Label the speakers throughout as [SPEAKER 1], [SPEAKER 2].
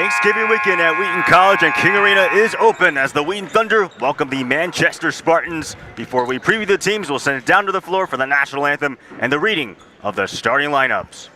[SPEAKER 1] Thanksgiving weekend at Wheaton College and King Arena is open as the Wheaton Thunder welcome the Manchester Spartans. Before we preview the teams, we'll send it down to the floor for the national anthem and the reading of the starting lineups.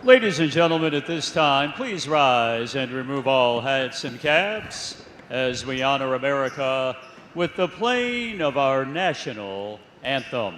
[SPEAKER 2] Ladies and gentlemen, at this time, please rise and remove all hats and caps as we honor America with the playing of our national anthem.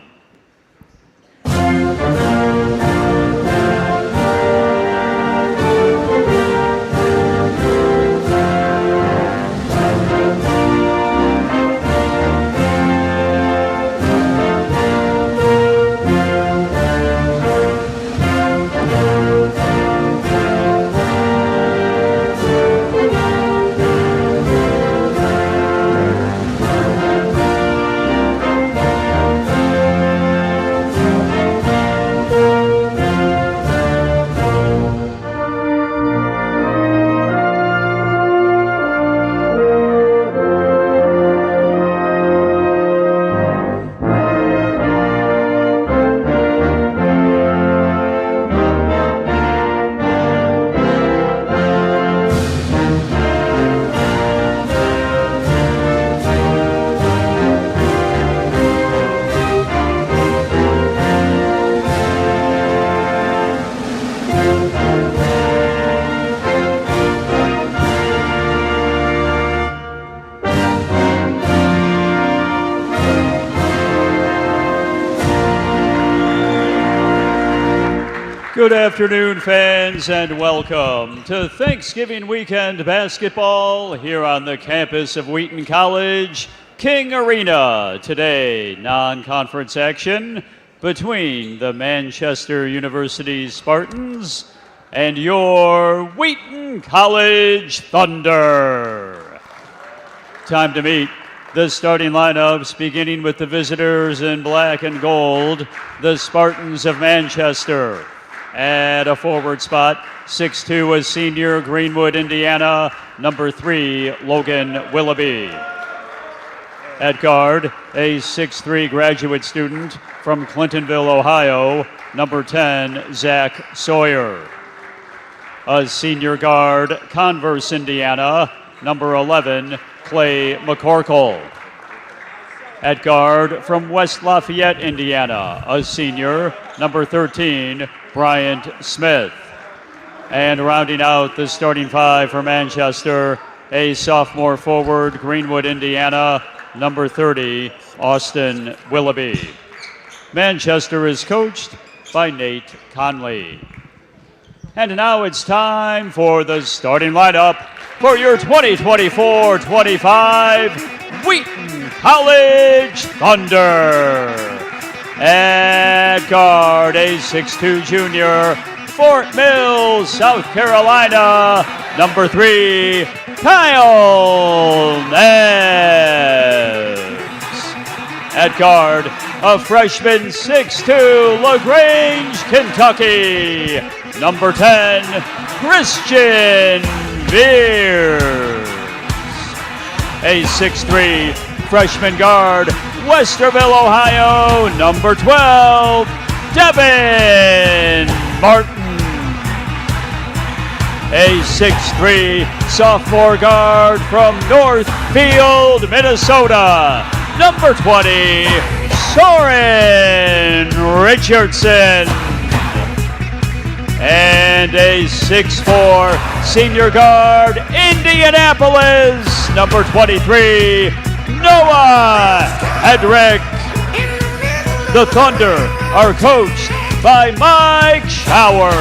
[SPEAKER 2] Good afternoon, fans, and welcome to Thanksgiving weekend basketball here on the campus of Wheaton College, King Arena. Today, non-conference action between the Manchester University Spartans and your Wheaton College Thunder. Time to meet the starting lineups, beginning with the visitors in black and gold, the Spartans of Manchester. At a forward spot, 6'2", a senior, Greenwood, Indiana. Number 3, Logan Willoughby. At guard, a 6'3", graduate student from Clintonville, Ohio. Number 10, Zach Sawyer. A senior guard, Converse, Indiana. Number 11, Clay McCorkle. At guard, from West Lafayette, Indiana, a senior, number 13, Bryant Smith. And rounding out the starting five for Manchester, a sophomore forward, Greenwood, Indiana, number 30, Austin Willoughby. Manchester is coached by Nate Conley. And now it's time for the starting lineup for your 2024-25 Wheaton College Thunder. At guard, a 6'2" junior, Fort Mill, South Carolina, number 3, Kyle Neves. At guard, a freshman, 6'2", LaGrange, Kentucky, number 10, Christian Beers. A 6'3", freshman guard, Westerville, Ohio, number 12, Devin Martin. A 6'3", sophomore guard from Northfield, Minnesota, number 20, Soren Richardson. And a 6'4", senior guard, Indianapolis, number 23, Noah Hedrick. The Thunder are coached by Mike Shower.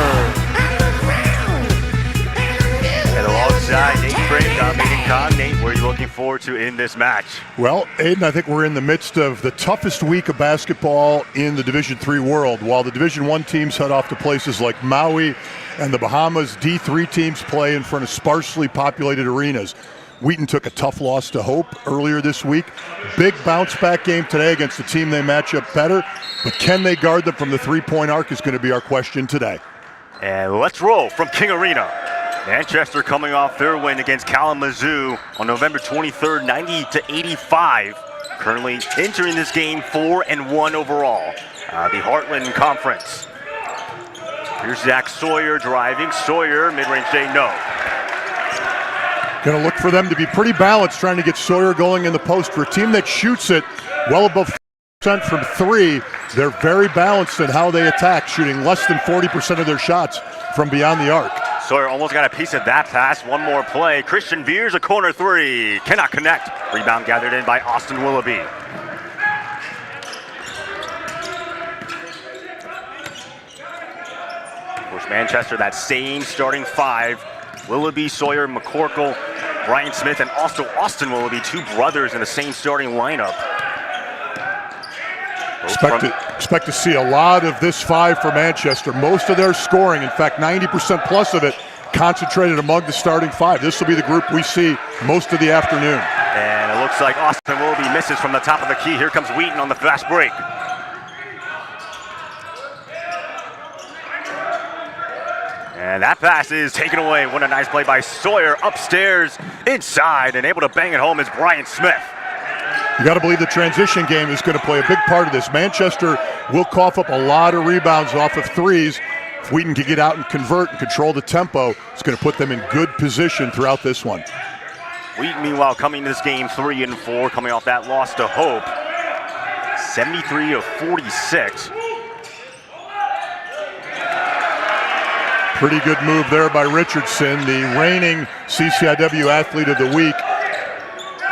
[SPEAKER 1] And alongside Nate Frame, dominating Con. Nate, what are you looking forward to in this match?
[SPEAKER 3] Well, Aiden, I think we're in the midst of the toughest week of basketball in the Division III world. While the Division I teams head off to places like Maui and the Bahamas, D3 teams play in front of sparsely populated arenas. Wheaton took a tough loss to Hope earlier this week. Big bounce-back game today against a team they match up better, but can they guard them from the three-point arc is going to be our question today.
[SPEAKER 1] And let's roll from King Arena. Manchester coming off their win against Kalamazoo on November 23rd, 90-85. Currently entering this game 4-1 overall. The Heartland Conference. Here's Zach Sawyer driving. Sawyer, mid-range J, no.
[SPEAKER 3] Going to look for them to be pretty balanced, trying to get Sawyer going in the post. For a team that shoots it well above 40% from three, they're very balanced in how they attack, shooting less than 40% of their shots from beyond the arc.
[SPEAKER 1] Sawyer almost got a piece of that pass. One more play. Christian Beers, a corner three. Cannot connect. Rebound gathered in by Austin Willoughby. Of course, Manchester, that same starting five. Willoughby, Sawyer, McCorkle, Brian Smith, and also Austin Willoughby, two brothers in the same starting lineup.
[SPEAKER 3] Expect to see a lot of this five for Manchester. Most of their scoring, in fact 90% plus of it, concentrated among the starting five. This will be the group we see most of the afternoon.
[SPEAKER 1] And it looks like Austin Willoughby misses from the top of the key. Here comes Wheaton on the fast break. And that pass is taken away. What a nice play by Sawyer. Upstairs, inside, and able to bang it home is Brian Smith.
[SPEAKER 3] You got to believe the transition game is going to play a big part of this. Manchester will cough up a lot of rebounds off of threes. If Wheaton can get out and convert and control the tempo, it's going to put them in good position throughout this one.
[SPEAKER 1] Wheaton, meanwhile, coming to this game 3-4, coming off that loss to Hope. 73-46.
[SPEAKER 3] Pretty good move there by Richardson, the reigning CCIW Athlete of the Week.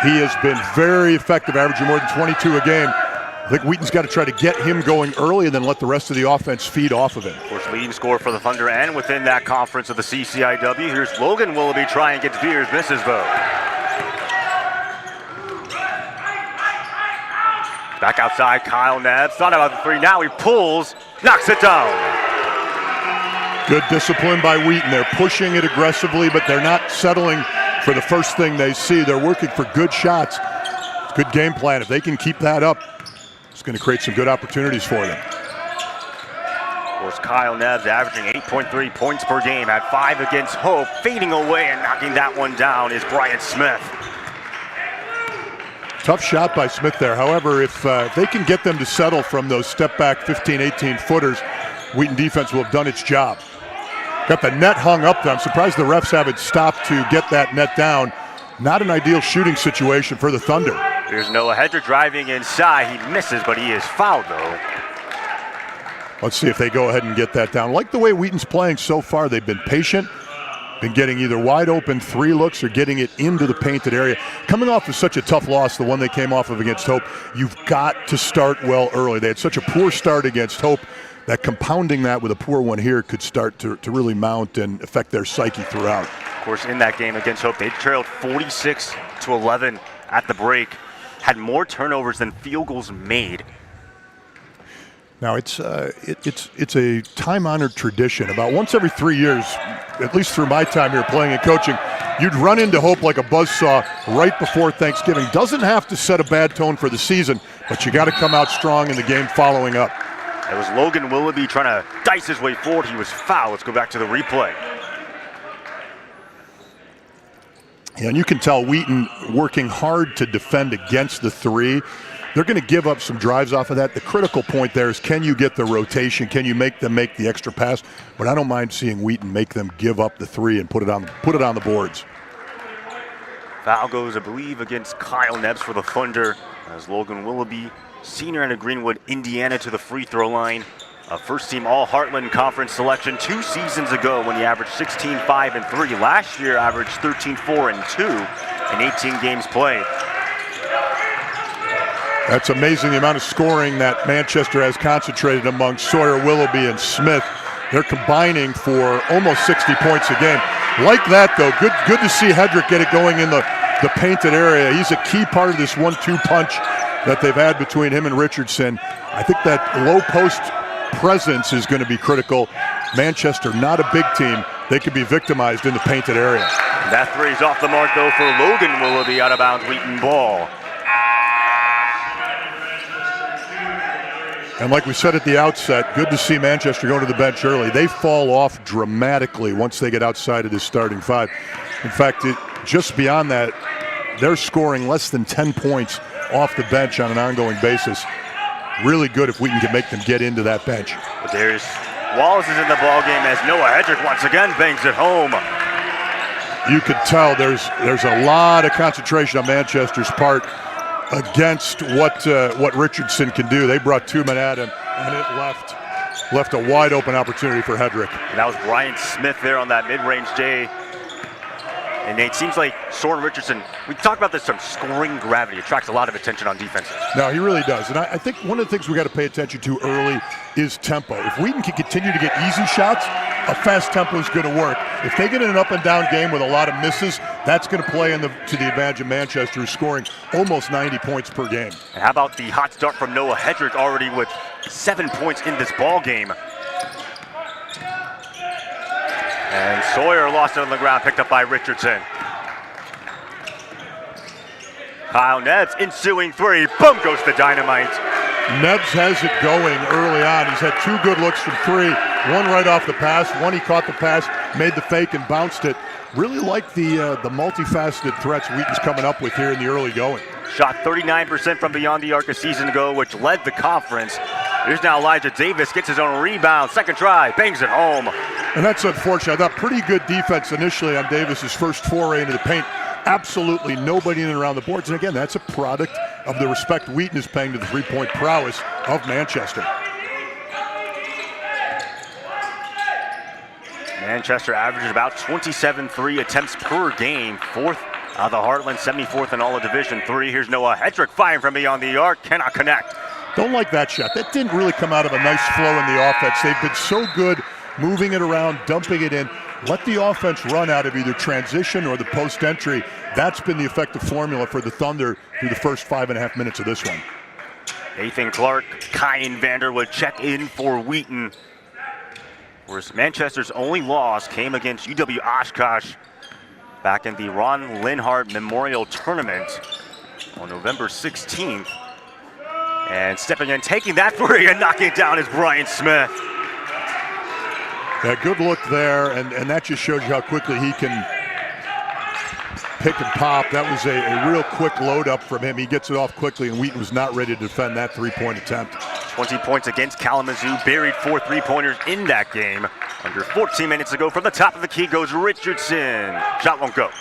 [SPEAKER 3] He has been very effective, averaging more than 22 a game. I think Wheaton's got to try to get him going early and then let the rest of the offense feed off of him.
[SPEAKER 1] Of course, leading scorer for the Thunder and within that conference of the CCIW. Here's Logan Willoughby trying against Beers, misses though. Back outside, Kyle Neves. Thought about the three, now he pulls, knocks it down.
[SPEAKER 3] Good discipline by Wheaton. They're pushing it aggressively, but they're not settling for the first thing they see. They're working for good shots. Good game plan. If they can keep that up, it's going to create some good opportunities for them.
[SPEAKER 1] Of course, Kyle Neves averaging 8.3 points per game at 5 against Hope. Fading away and knocking that one down is Brian Smith.
[SPEAKER 3] Tough shot by Smith there. However, if they can get them to settle from those step-back 15, 18-footers, Wheaton defense will have done its job. Got the net hung up there. I'm surprised the refs haven't stopped to get that net down. Not an ideal shooting situation for the Thunder.
[SPEAKER 1] Here's Noah Hedrick driving inside. He misses, but he is fouled, though.
[SPEAKER 3] Let's see if they go ahead and get that down. Like the way Wheaton's playing so far, they've been patient, been getting either wide open three looks or getting it into the painted area. Coming off of such a tough loss, the one they came off of against Hope, you've got to start well early. They had such a poor start against Hope that compounding that with a poor one here could start to really mount and affect their psyche throughout.
[SPEAKER 1] Of course, in that game against Hope, they trailed 46-11 at the break. Had more turnovers than field goals made.
[SPEAKER 3] Now it's a time-honored tradition. About once every 3 years, at least through my time here playing and coaching, you'd run into Hope like a buzzsaw right before Thanksgiving. Doesn't have to set a bad tone for the season, but you got to come out strong in the game following up.
[SPEAKER 1] It was Logan Willoughby trying to dice his way forward. He was fouled. Let's go back to the replay.
[SPEAKER 3] Yeah, and you can tell Wheaton working hard to defend against the three. They're going to give up some drives off of that. The critical point there is, can you get the rotation? Can you make them make the extra pass? But I don't mind seeing Wheaton make them give up the three and put it on the boards.
[SPEAKER 1] Foul goes, I believe, against Kyle Neves for the Thunder as Logan Willoughby, senior out of Greenwood, Indiana, to the free throw line. A first-team All-Heartland Conference selection 2 seasons ago when he averaged 16-5-3. Last year averaged 13-4-2 in 18 games played.
[SPEAKER 3] That's amazing, the amount of scoring that Manchester has concentrated among Sawyer, Willoughby, and Smith. They're combining for almost 60 points a game. Like that, though, good to see Hedrick get it going in the painted area. He's a key part of this 1-2 punch that they've had between him and Richardson. I think that low post presence is going to be critical. Manchester, not a big team. They could be victimized in the painted area.
[SPEAKER 1] That three's off the mark, though, for Logan Willoughby, out of bounds, Wheaton ball.
[SPEAKER 3] And like we said at the outset, good to see Manchester go to the bench early. They fall off dramatically once they get outside of this starting five. In fact, just beyond that, they're scoring less than 10 points off the bench on an ongoing basis. Really good if Wheaton can make them get into that bench.
[SPEAKER 1] But there's Wallace is in the ballgame as Noah Hedrick once again bangs it home.
[SPEAKER 3] You could tell there's a lot of concentration on Manchester's part against what Richardson can do. They brought two men at him, and it left a wide open opportunity for Hedrick.
[SPEAKER 1] And that was Brian Smith there on that mid-range J. And it seems like Soren Richardson, we talked about this, some scoring gravity, attracts a lot of attention on defenses.
[SPEAKER 3] No, he really does. And I think one of the things we got to pay attention to early is tempo. If Wheaton can continue to get easy shots, a fast tempo is going to work. If they get in an up and down game with a lot of misses, that's going to play to the advantage of Manchester, who's scoring almost 90 points per game.
[SPEAKER 1] And how about the hot start from Noah Hedrick, already with 7 points in this ball game. And Sawyer lost it on the ground, picked up by Richardson. Kyle Nebbs, ensuing three, boom goes the dynamite.
[SPEAKER 3] Nebbs has it going early on. He's had two good looks from three. One right off the pass, one he caught the pass, made the fake and bounced it. Really like the multifaceted threats Wheaton's coming up with here in the early going.
[SPEAKER 1] Shot 39% from beyond the arc a season ago, which led the conference. Here's now Elijah Davis, gets his own rebound, second try, bangs it home.
[SPEAKER 3] And that's unfortunate. I thought pretty good defense initially on Davis's first foray into the paint. Absolutely nobody in and around the boards. And again, that's a product of the respect Wheaton is paying to the three-point prowess of Manchester.
[SPEAKER 1] Manchester averages about 27 3 attempts per game, fourth out of the Heartland, 74th in all of Division III. Here's Noah Hedrick firing from beyond the arc, cannot connect.
[SPEAKER 3] Don't like that shot. That didn't really come out of a nice flow in the offense. They've been so good moving it around, dumping it in. Let the offense run out of either transition or the post entry. That's been the effective formula for the Thunder through the first 5.5 minutes of this one.
[SPEAKER 1] Nathan Clark, Kyan Vanderwood check in for Wheaton. Whereas Manchester's only loss came against UW Oshkosh back in the Ron Linhart Memorial Tournament on November 16th. And stepping in, taking that three and knocking it down is Brian Smith.
[SPEAKER 3] Yeah, good look there, and that just shows you how quickly he can pick and pop. That was a real quick load up from him. He gets it off quickly, and Wheaton was not ready to defend that three-point attempt.
[SPEAKER 1] 20 points against Kalamazoo, buried 4 3-pointers in that game. Under 14 minutes ago, from the top of the key goes Richardson. Shot won't go.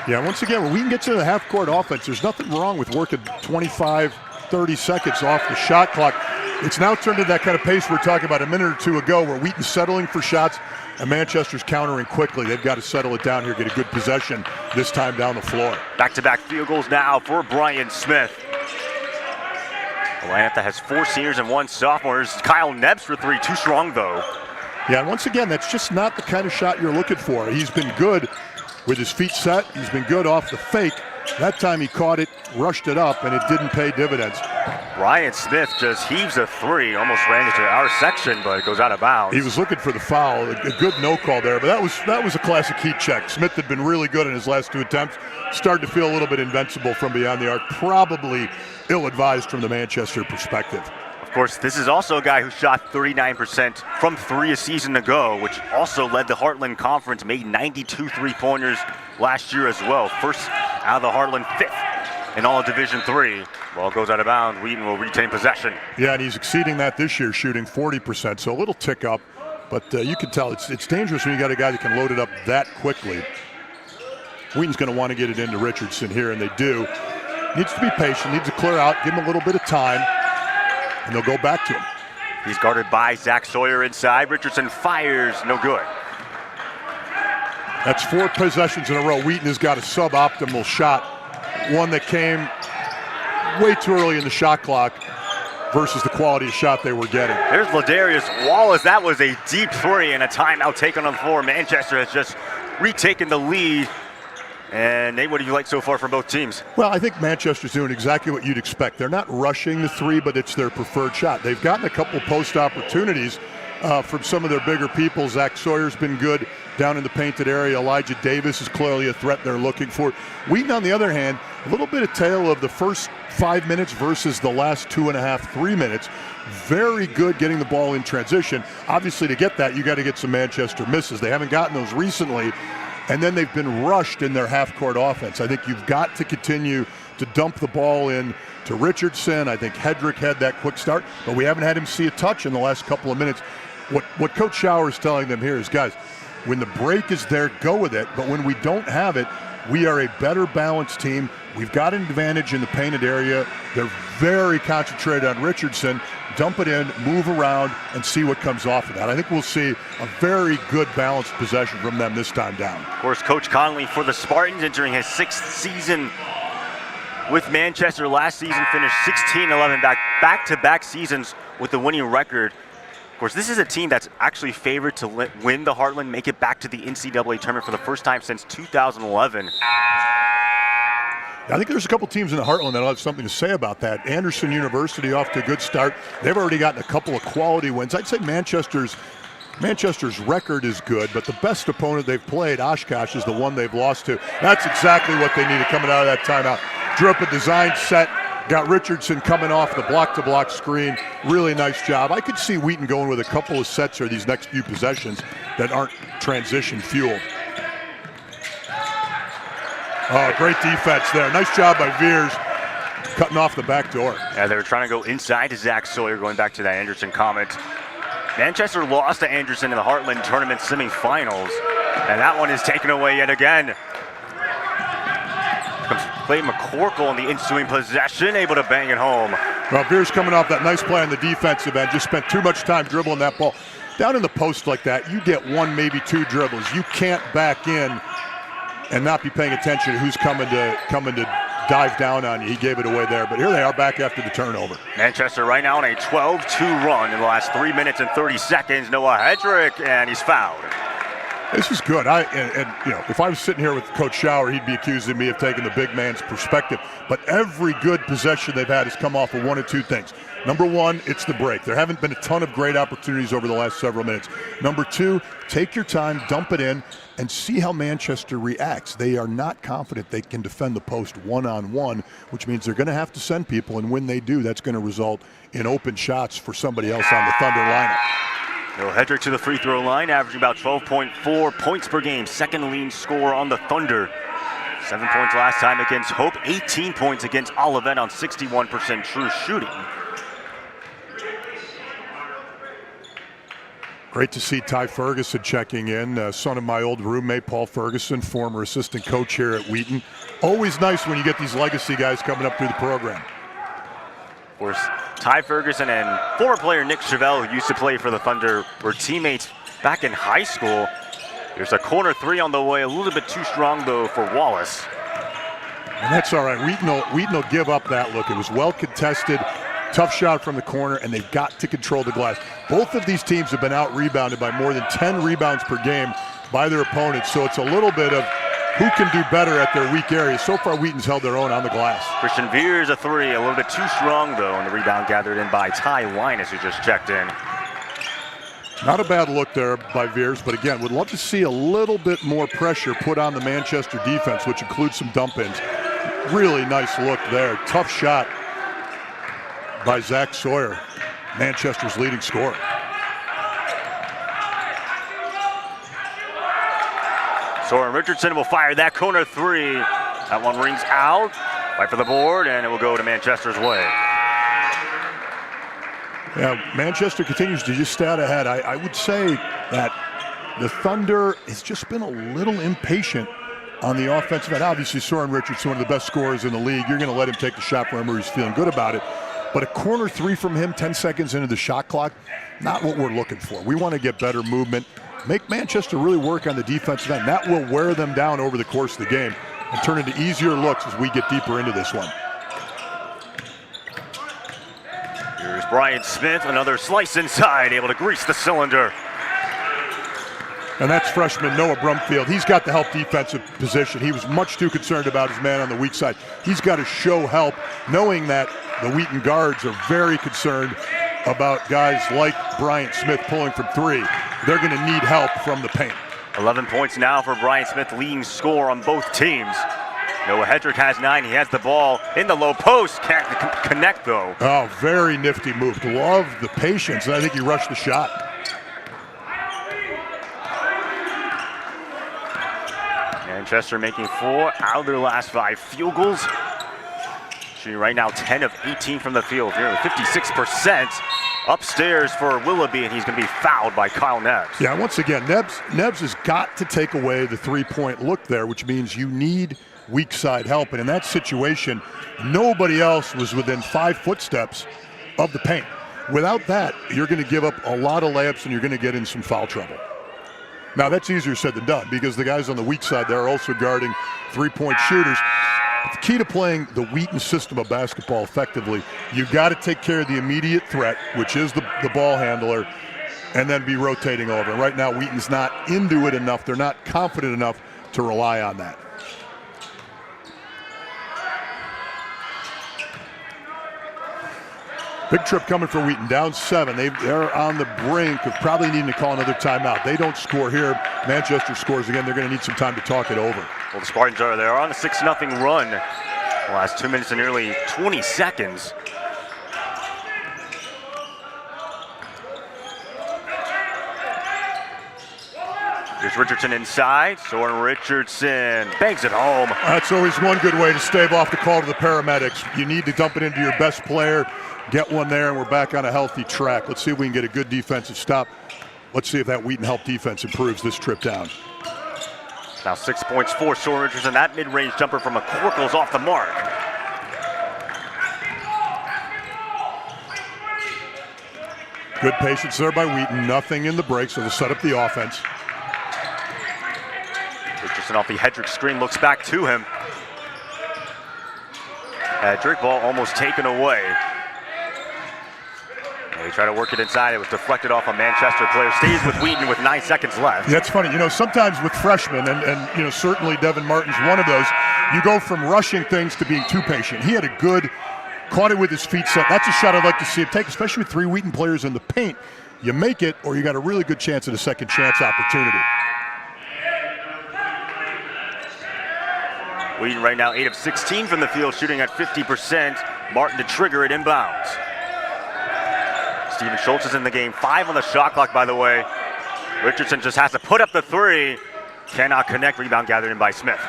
[SPEAKER 3] Yeah, once again, when Wheaton gets into the half-court offense, there's nothing wrong with working 25, 30 seconds off the shot clock. It's now turned to that kind of pace we were talking about a minute or two ago, where Wheaton's settling for shots and Manchester's countering quickly. They've got to settle it down here, get a good possession this time down the floor.
[SPEAKER 1] Back-to-back field goals now for Brian Smith. Atlanta has 4 seniors and 1 sophomore. Kyle Nebbs for 3, too strong though.
[SPEAKER 3] Yeah, and once again, that's just not the kind of shot you're looking for. He's been good with his feet set. He's been good off the fake. That time he caught it, rushed it up, and it didn't pay dividends.
[SPEAKER 1] Brian Smith just heaves a 3, almost ran into our section, but it goes out of bounds.
[SPEAKER 3] He was looking for the foul, a good no call there, but that was a classic heat check. Smith had been really good in his last 2 attempts, started to feel a little bit invincible from beyond the arc, probably ill-advised from the Manchester perspective.
[SPEAKER 1] Of course, this is also a guy who shot 39% from 3 a season ago, which also led the Heartland Conference, made 92 3-pointers last year as well. First out of the Heartland, 5th in all of Division III. Ball goes out of bounds. Wheaton will retain possession.
[SPEAKER 3] Yeah, and he's exceeding that this year, shooting 40%, so a little tick up. But you can tell it's dangerous when you got a guy that can load it up that quickly. Wheaton's going to want to get it into Richardson here, and they do. Needs to be patient, needs to clear out, give him a little bit of time, and they'll go back to him.
[SPEAKER 1] He's guarded by Zach Sawyer inside. Richardson fires, no good.
[SPEAKER 3] That's 4 possessions in a row. Wheaton has got a suboptimal shot, one that came way too early in the shot clock versus the quality of shot they were getting.
[SPEAKER 1] There's Ladarius Wallace. That was a deep 3 and a timeout taken on the floor. Manchester has just retaken the lead. And Nate, what do you like so far from both teams?
[SPEAKER 3] Well, I think Manchester's doing exactly what you'd expect. They're not rushing the 3, but it's their preferred shot. They've gotten a couple post opportunities from some of their bigger people. Zach Sawyer's been good down in the painted area. Elijah Davis is clearly a threat they're looking for. Wheaton, on the other hand, a little bit of tale of the first 5 minutes versus the last 2.5, 3 minutes. very good getting the ball in transition. Obviously, to get that, you got to get some Manchester misses. They haven't gotten those recently, and then they've been rushed in their half-court offense. I think you've got to continue to dump the ball in to Richardson. I think Hedrick had that quick start, but we haven't had him see a touch in the last couple of minutes. What Coach Schauer is telling them here is, guys, when the break is there, go with it, but when we don't have it, we are a better balanced team. We've got an advantage in the painted area. They're very concentrated on Richardson. Dump it in, move around, and see what comes off of that. I think we'll see a very good balanced possession from them this time down.
[SPEAKER 1] Of course, Coach Conley for the Spartans entering his 6th season with Manchester. Last season finished 16-11, back-to-back seasons with the winning record. Of course, this is a team that's actually favored to win the Heartland, make it back to the NCAA tournament for the first time since 2011.
[SPEAKER 3] I think there's a couple teams in the Heartland that'll have something to say about that. Anderson University off to a good start. They've already gotten a couple of quality wins. I'd say Manchester's record is good, but the best opponent they've played, Oshkosh, is the one they've lost to. That's exactly what they needed coming out of that timeout. Drew up a design set, got Richardson coming off the block-to-block screen. Really nice job. I could see Wheaton going with a couple of sets here these next few possessions that aren't transition-fueled. Oh, great defense there. Nice job by Veers, cutting off the back door.
[SPEAKER 1] Yeah, they were trying to go inside to Zach Sawyer, going back to that Anderson comment. Manchester lost to Anderson in the Heartland Tournament semifinals, and that one is taken away yet again. Comes Clay McCorkle on the ensuing possession, able to bang it home.
[SPEAKER 3] Well, Veers coming off that nice play on the defensive end, just spent too much time dribbling that ball. Down in the post like that, you get one, maybe two dribbles. You can't back in and not be paying attention to who's coming to dive down on you. He gave it away there, but here they are back after the turnover.
[SPEAKER 1] Manchester right now on a 12-2 run in the last 3 minutes and 30 seconds. Noah Hedrick, and he's fouled.
[SPEAKER 3] This is good. If I was sitting here with Coach Schauer, he'd be accusing me of taking the big man's perspective. But every good possession they've had has come off of one of two things. Number one, it's the break. There haven't been a ton of great opportunities over the last several minutes. Number two, take your time, dump it in, and see how Manchester reacts. They are not confident they can defend the post one-on-one, which means they're going to have to send people, and when they do, that's going to result in open shots for somebody else on the Thunder lineup.
[SPEAKER 1] Noah Hedrick to the free throw line, averaging about 12.4 points per game. Second leading scorer on the Thunder. 7 points last time against Hope, 18 points against Olivet on 61% true shooting.
[SPEAKER 3] Great to see Ty Ferguson checking in, son of my old roommate, Paul Ferguson, former assistant coach here at Wheaton. Always nice when you get these legacy guys coming up through the program.
[SPEAKER 1] Of course, Ty Ferguson and former player Nick Chevelle, who used to play for the Thunder, were teammates back in high school. There's a corner three on the way, a little bit too strong, though, for Wallace.
[SPEAKER 3] And that's all right. Wheaton will give up that look. It was well contested. Tough shot from the corner, and they've got to control the glass. Both of these teams have been out-rebounded by more than 10 rebounds per game by their opponents, so it's a little bit of who can do better at their weak areas. So far, Wheaton's held their own on the glass.
[SPEAKER 1] Christian Veers, a three, a little bit too strong, though, and the rebound gathered in by Ty Linus, who just checked in.
[SPEAKER 3] Not a bad look there by Veers, but again, would love to see a little bit more pressure put on the Manchester defense, which includes some dump-ins. Really nice look there. Tough shot by Zach Sawyer, Manchester's leading scorer.
[SPEAKER 1] Soren Richardson will fire that corner three. That one rings out. Fight for the board, and it will go to Manchester's way.
[SPEAKER 3] Yeah, Manchester continues to just stay out ahead. I would say that the Thunder has just been a little impatient on the offensive end. Obviously, Soren Richardson, one of the best scorers in the league. You're going to let him take the shot wherever he's feeling good about it. But a corner three from him 10 seconds into the shot clock, not what we're looking for. We want to get better movement, make Manchester really work on the defensive end. That will wear them down over the course of the game and turn into easier looks as we get deeper into this one.
[SPEAKER 1] Here's Brian Smith, another slice inside, able to grease the cylinder.
[SPEAKER 3] And that's freshman Noah Brumfield. He's got the help defensive position. He was much too concerned about his man on the weak side. He's got to show help, knowing that the Wheaton guards are very concerned about guys like Bryant Smith pulling from three. They're going to need help from the paint.
[SPEAKER 1] 11 points now for Brian Smith, leading scorer on both teams. Noah Hedrick has 9. He has the ball in the low post. Can't connect, though.
[SPEAKER 3] Oh, very nifty move. Love the patience, and I think he rushed the shot.
[SPEAKER 1] Manchester making 4 out of their last 5 field goals. Shooting right now 10 of 18 from the field. Nearly 56%. Upstairs for Willoughby, and he's going to be fouled by Kyle Nebbs.
[SPEAKER 3] Yeah, once again, Nebbs has got to take away the three-point look there, which means you need weak side help. And in that situation, nobody else was within 5 footsteps of the paint. Without that, you're going to give up a lot of layups and you're going to get in some foul trouble. Now, that's easier said than done because the guys on the weak side there are also guarding three-point shooters. But the key to playing the Wheaton system of basketball effectively, you got to take care of the immediate threat, which is the ball handler, and then be rotating over. And right now, Wheaton's not into it enough. They're not confident enough to rely on that. Big trip coming for Wheaton, down 7. They're on the brink of probably needing to call another timeout. They don't score here. Manchester scores again. They're going to need some time to talk it over.
[SPEAKER 1] Well, the Spartans are there on a 6-0 run. The last 2 minutes and nearly 20 seconds. Here's Richardson inside. Soren Richardson bangs it home.
[SPEAKER 3] That's always one good way to stave off the call to the paramedics. You need to dump it into your best player. Get one there, and we're back on a healthy track. Let's see if we can get a good defensive stop. Let's see if that Wheaton help defense improves this trip down.
[SPEAKER 1] Now 6 points for Soren Richardson. That mid-range jumper from McCorkle's off the mark.
[SPEAKER 3] Good patience there by Wheaton. Nothing in the break, so they'll set up the offense.
[SPEAKER 1] Richardson off the Hedrick screen, looks back to him. Hedrick, ball almost taken away. They try to work it inside. It was deflected off a Manchester player. Stays with Wheaton with 9 seconds left.
[SPEAKER 3] That's funny. You know, sometimes with freshmen, and you know, certainly Devin Martin's one of those, you go from rushing things to being too patient. He had a good, caught it with his feet set. That's a shot I'd like to see him take, especially with 3 Wheaton players in the paint. You make it, or you got a really good chance at a second chance opportunity.
[SPEAKER 1] Wheaton right now 8 of 16 from the field, shooting at 50%. Martin to trigger it inbounds. Steven Schultz is in the game. 5 on the shot clock, by the way. Richardson just has to put up the 3. Cannot connect. Rebound gathered in by Smith.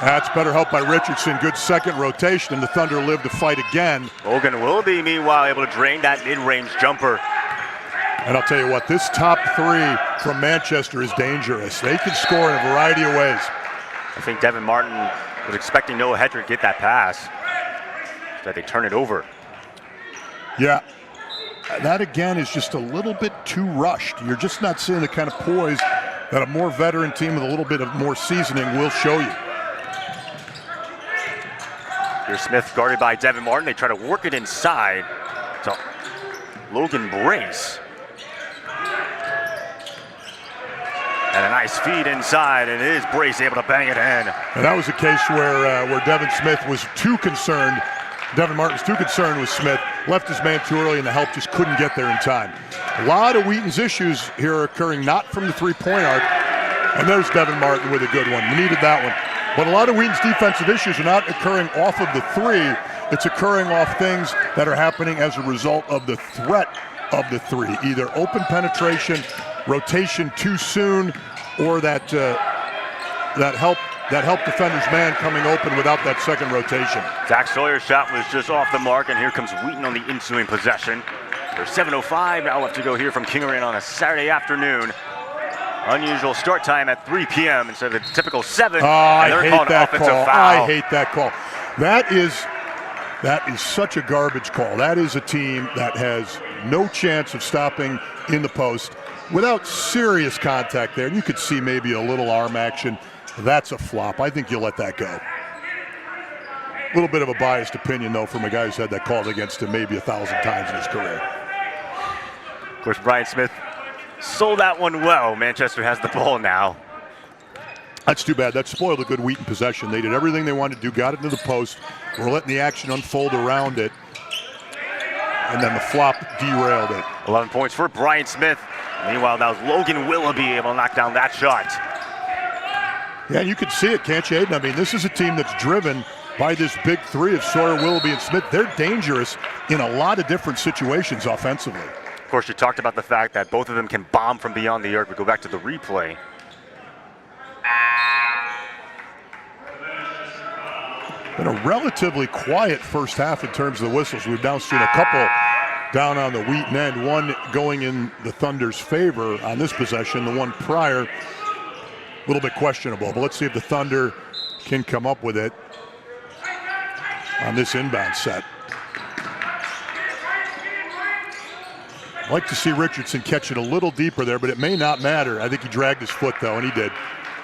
[SPEAKER 3] That's better help by Richardson. Good second rotation, and the Thunder live to fight again.
[SPEAKER 1] Logan Willoughby, meanwhile, able to drain that mid-range jumper.
[SPEAKER 3] And I'll tell you what, this top 3 from Manchester is dangerous. They can score in a variety of ways.
[SPEAKER 1] I think Devin Martin was expecting Noah Hedrick to get that pass. Instead, they turn it over.
[SPEAKER 3] Yeah, that again is just a little bit too rushed. You're just not seeing the kind of poise that a more veteran team with a little bit of more seasoning will show you.
[SPEAKER 1] Here's Smith guarded by Devin Martin. They try to work it inside to Logan Brace. And a nice feed inside, and it is Brace able to bang it in.
[SPEAKER 3] And that was a case where Devin Smith was too concerned. Devin Martin was too concerned with Smith, left his man too early, and the help just couldn't get there in time. A lot of Wheaton's issues here are occurring not from the three-point arc, and there's Devin Martin with a good one. We needed that one. But a lot of Wheaton's defensive issues are not occurring off of the 3. It's occurring off things that are happening as a result of the threat of the 3, either open penetration, rotation too soon, or that help defender's man coming open without that second rotation.
[SPEAKER 1] Zach Sawyer's shot was just off the mark, and here comes Wheaton on the ensuing possession. There's 7:05 now left to go here from King Arena on a Saturday afternoon. Unusual start time at 3 p.m. instead of the typical 7.
[SPEAKER 3] Oh, I
[SPEAKER 1] they're
[SPEAKER 3] hate
[SPEAKER 1] calling
[SPEAKER 3] that
[SPEAKER 1] offensive
[SPEAKER 3] call.
[SPEAKER 1] foul.
[SPEAKER 3] I hate that call. That is such a garbage call. That is a team that has no chance of stopping in the post without serious contact there. And you could see maybe a little arm action. That's a flop. I think you let that go. A little bit of a biased opinion, though, from a guy who's had that called against him maybe 1,000 times in his career.
[SPEAKER 1] Of course, Brian Smith sold that one well. Manchester has the ball now.
[SPEAKER 3] That's too bad. That spoiled a good Wheaton possession. They did everything they wanted to do, got it into the post. We're letting the action unfold around it. And then the flop derailed it.
[SPEAKER 1] 11 points for Brian Smith. Meanwhile, now Logan Willoughby able to knock down that shot.
[SPEAKER 3] Yeah, you can see it, can't you, Aiden? I mean, this is a team that's driven by this big three of Sawyer, Willoughby, and Smith. They're dangerous in a lot of different situations offensively.
[SPEAKER 1] Of course, you talked about the fact that both of them can bomb from beyond the arc. We go back to the replay.
[SPEAKER 3] Been a relatively quiet first half in terms of the whistles. We've now seen a couple down on the Wheaton end, one going in the Thunder's favor on this possession, the one prior, a little bit questionable. But let's see if the Thunder can come up with it on this inbound set. I'd like to see Richardson catch it a little deeper there, but it may not matter. I think he dragged his foot, though, and he did.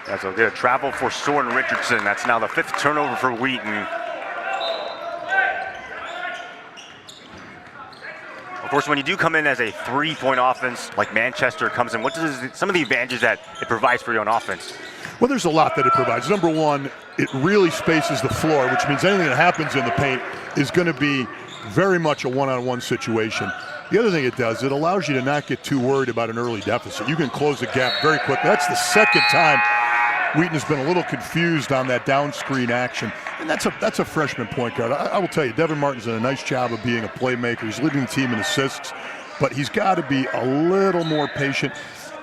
[SPEAKER 1] That's a good travel for Soren Richardson. That's now the 5th turnover for Wheaton. Of course, when you do come in as a 3-point offense like Manchester comes in, what does some of the advantages that it provides for you on offense?
[SPEAKER 3] Well, there's a lot that it provides. Number one, it really spaces the floor, which means anything that happens in the paint is going to be very much a one-on-one situation. The other thing it does, it allows you to not get too worried about an early deficit. You can close the gap very quickly. That's the second time Wheaton has been a little confused on that down screen action. And that's a freshman point guard. I will tell you, Devin Martin's done a nice job of being a playmaker. He's leading the team in assists, but he's got to be a little more patient.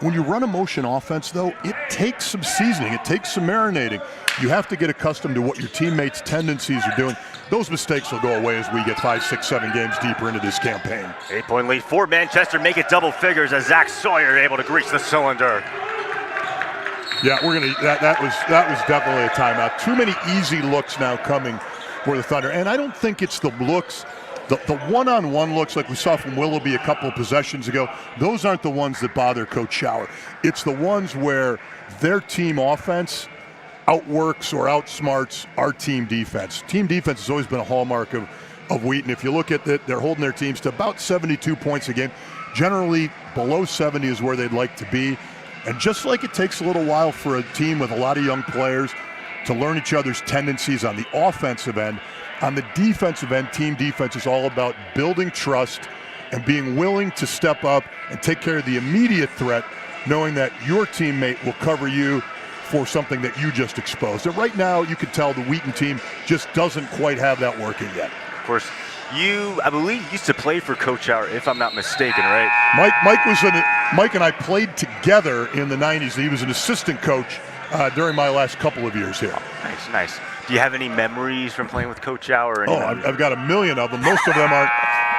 [SPEAKER 3] When you run a motion offense, though, it takes some seasoning. It takes some marinating. You have to get accustomed to what your teammates' tendencies are doing. Those mistakes will go away as we get 5, 6, 7 games deeper into this campaign.
[SPEAKER 1] 8-point lead for Manchester. Make it double figures as Zach Sawyer able to grease the cylinder.
[SPEAKER 3] Yeah, that was definitely a timeout. Too many easy looks now coming for the Thunder. And I don't think it's the looks, the one-on-one looks like we saw from Willoughby a couple of possessions ago. Those aren't the ones that bother Coach Schauer. It's the ones where their team offense outworks or outsmarts our team defense. Team defense has always been a hallmark of Wheaton. If you look at it, they're holding their teams to about 72 points a game. Generally, below 70 is where they'd like to be. And just like it takes a little while for a team with a lot of young players to learn each other's tendencies on the offensive end, on the defensive end, team defense is all about building trust and being willing to step up and take care of the immediate threat, knowing that your teammate will cover you for something that you just exposed. And right now, you can tell the Wheaton team just doesn't quite have that working yet.
[SPEAKER 1] Of course, you, I believe, used to play for Coach Schauer, if I'm not mistaken, right?
[SPEAKER 3] Mike and I played together in the 90s. He was an assistant coach during my last couple of years here.
[SPEAKER 1] Oh, nice. Do you have any memories from playing with Coach Schauer?
[SPEAKER 3] I've got a million of them. Most of them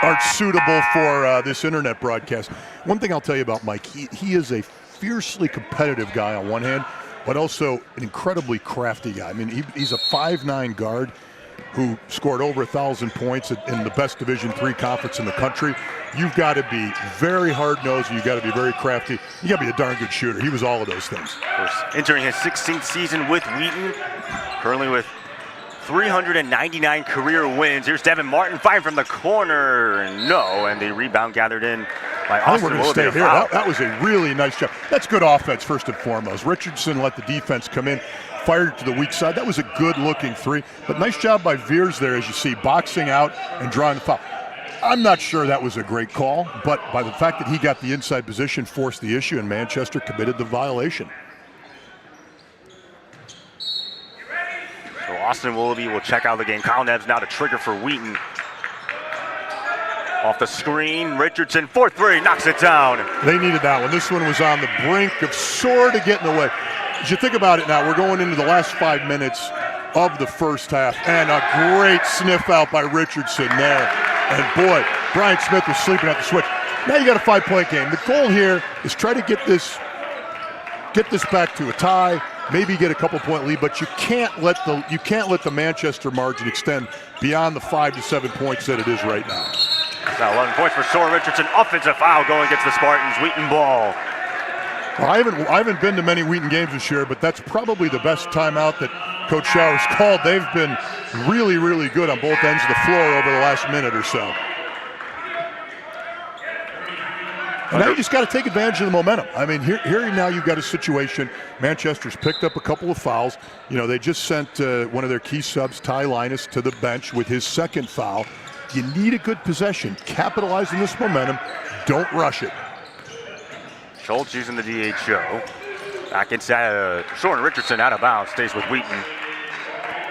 [SPEAKER 3] aren't suitable for this internet broadcast. One thing I'll tell you about Mike, he is a fiercely competitive guy on one hand, but also an incredibly crafty guy. I mean, he's a 5'9" guard who scored over 1,000 points in the best Division III conference in the country. You've got to be very hard-nosed, and you've got to be very crafty. You got to be a darn good shooter. He was all of those things.
[SPEAKER 1] Of course, entering his 16th season with Wheaton, currently with 399 career wins. Here's Devin Martin firing from the corner. No, and the rebound gathered in by Austin.
[SPEAKER 3] I think we're going to stay here. That was a really nice job. That's good offense, first and foremost. Richardson let the defense come in, fired it to the weak side. That was a good-looking three. But nice job by Veers there, as you see, boxing out and drawing the foul. I'm not sure that was a great call, but by the fact that he got the inside position, forced the issue, and Manchester committed the violation.
[SPEAKER 1] So Austin Willoughby will check out the game. Kyle Nebbs now to trigger for Wheaton. Off the screen, Richardson, 4-3, knocks it down.
[SPEAKER 3] They needed that one. This one was on the brink of sort of getting away. As you think about it now, we're going into the last 5 minutes of the first half, and a great sniff out by Richardson there. And boy, Brian Smith was sleeping at the switch. Now you got a 5-point game. The goal here is try to get this back to a tie, maybe get a couple-point lead, but you can't let the Manchester margin extend beyond the 5 to 7 points that it is right now.
[SPEAKER 1] Now 11 points for Soren Richardson. Offensive foul going against the Spartans. Wheaton ball.
[SPEAKER 3] Well, I haven't been to many Wheaton games this year, but that's probably the best timeout that Coach Schauer's called. They've been really, really good on both ends of the floor over the last minute or so. And now you just got to take advantage of the momentum. I mean, here now you've got a situation. Manchester's picked up a couple of fouls. You know, they just sent one of their key subs, Ty Linus, to the bench with his second foul. You need a good possession. Capitalize on this momentum. Don't rush it.
[SPEAKER 1] Schultz using the DHO. Back inside, Soren Richardson out of bounds, stays with Wheaton.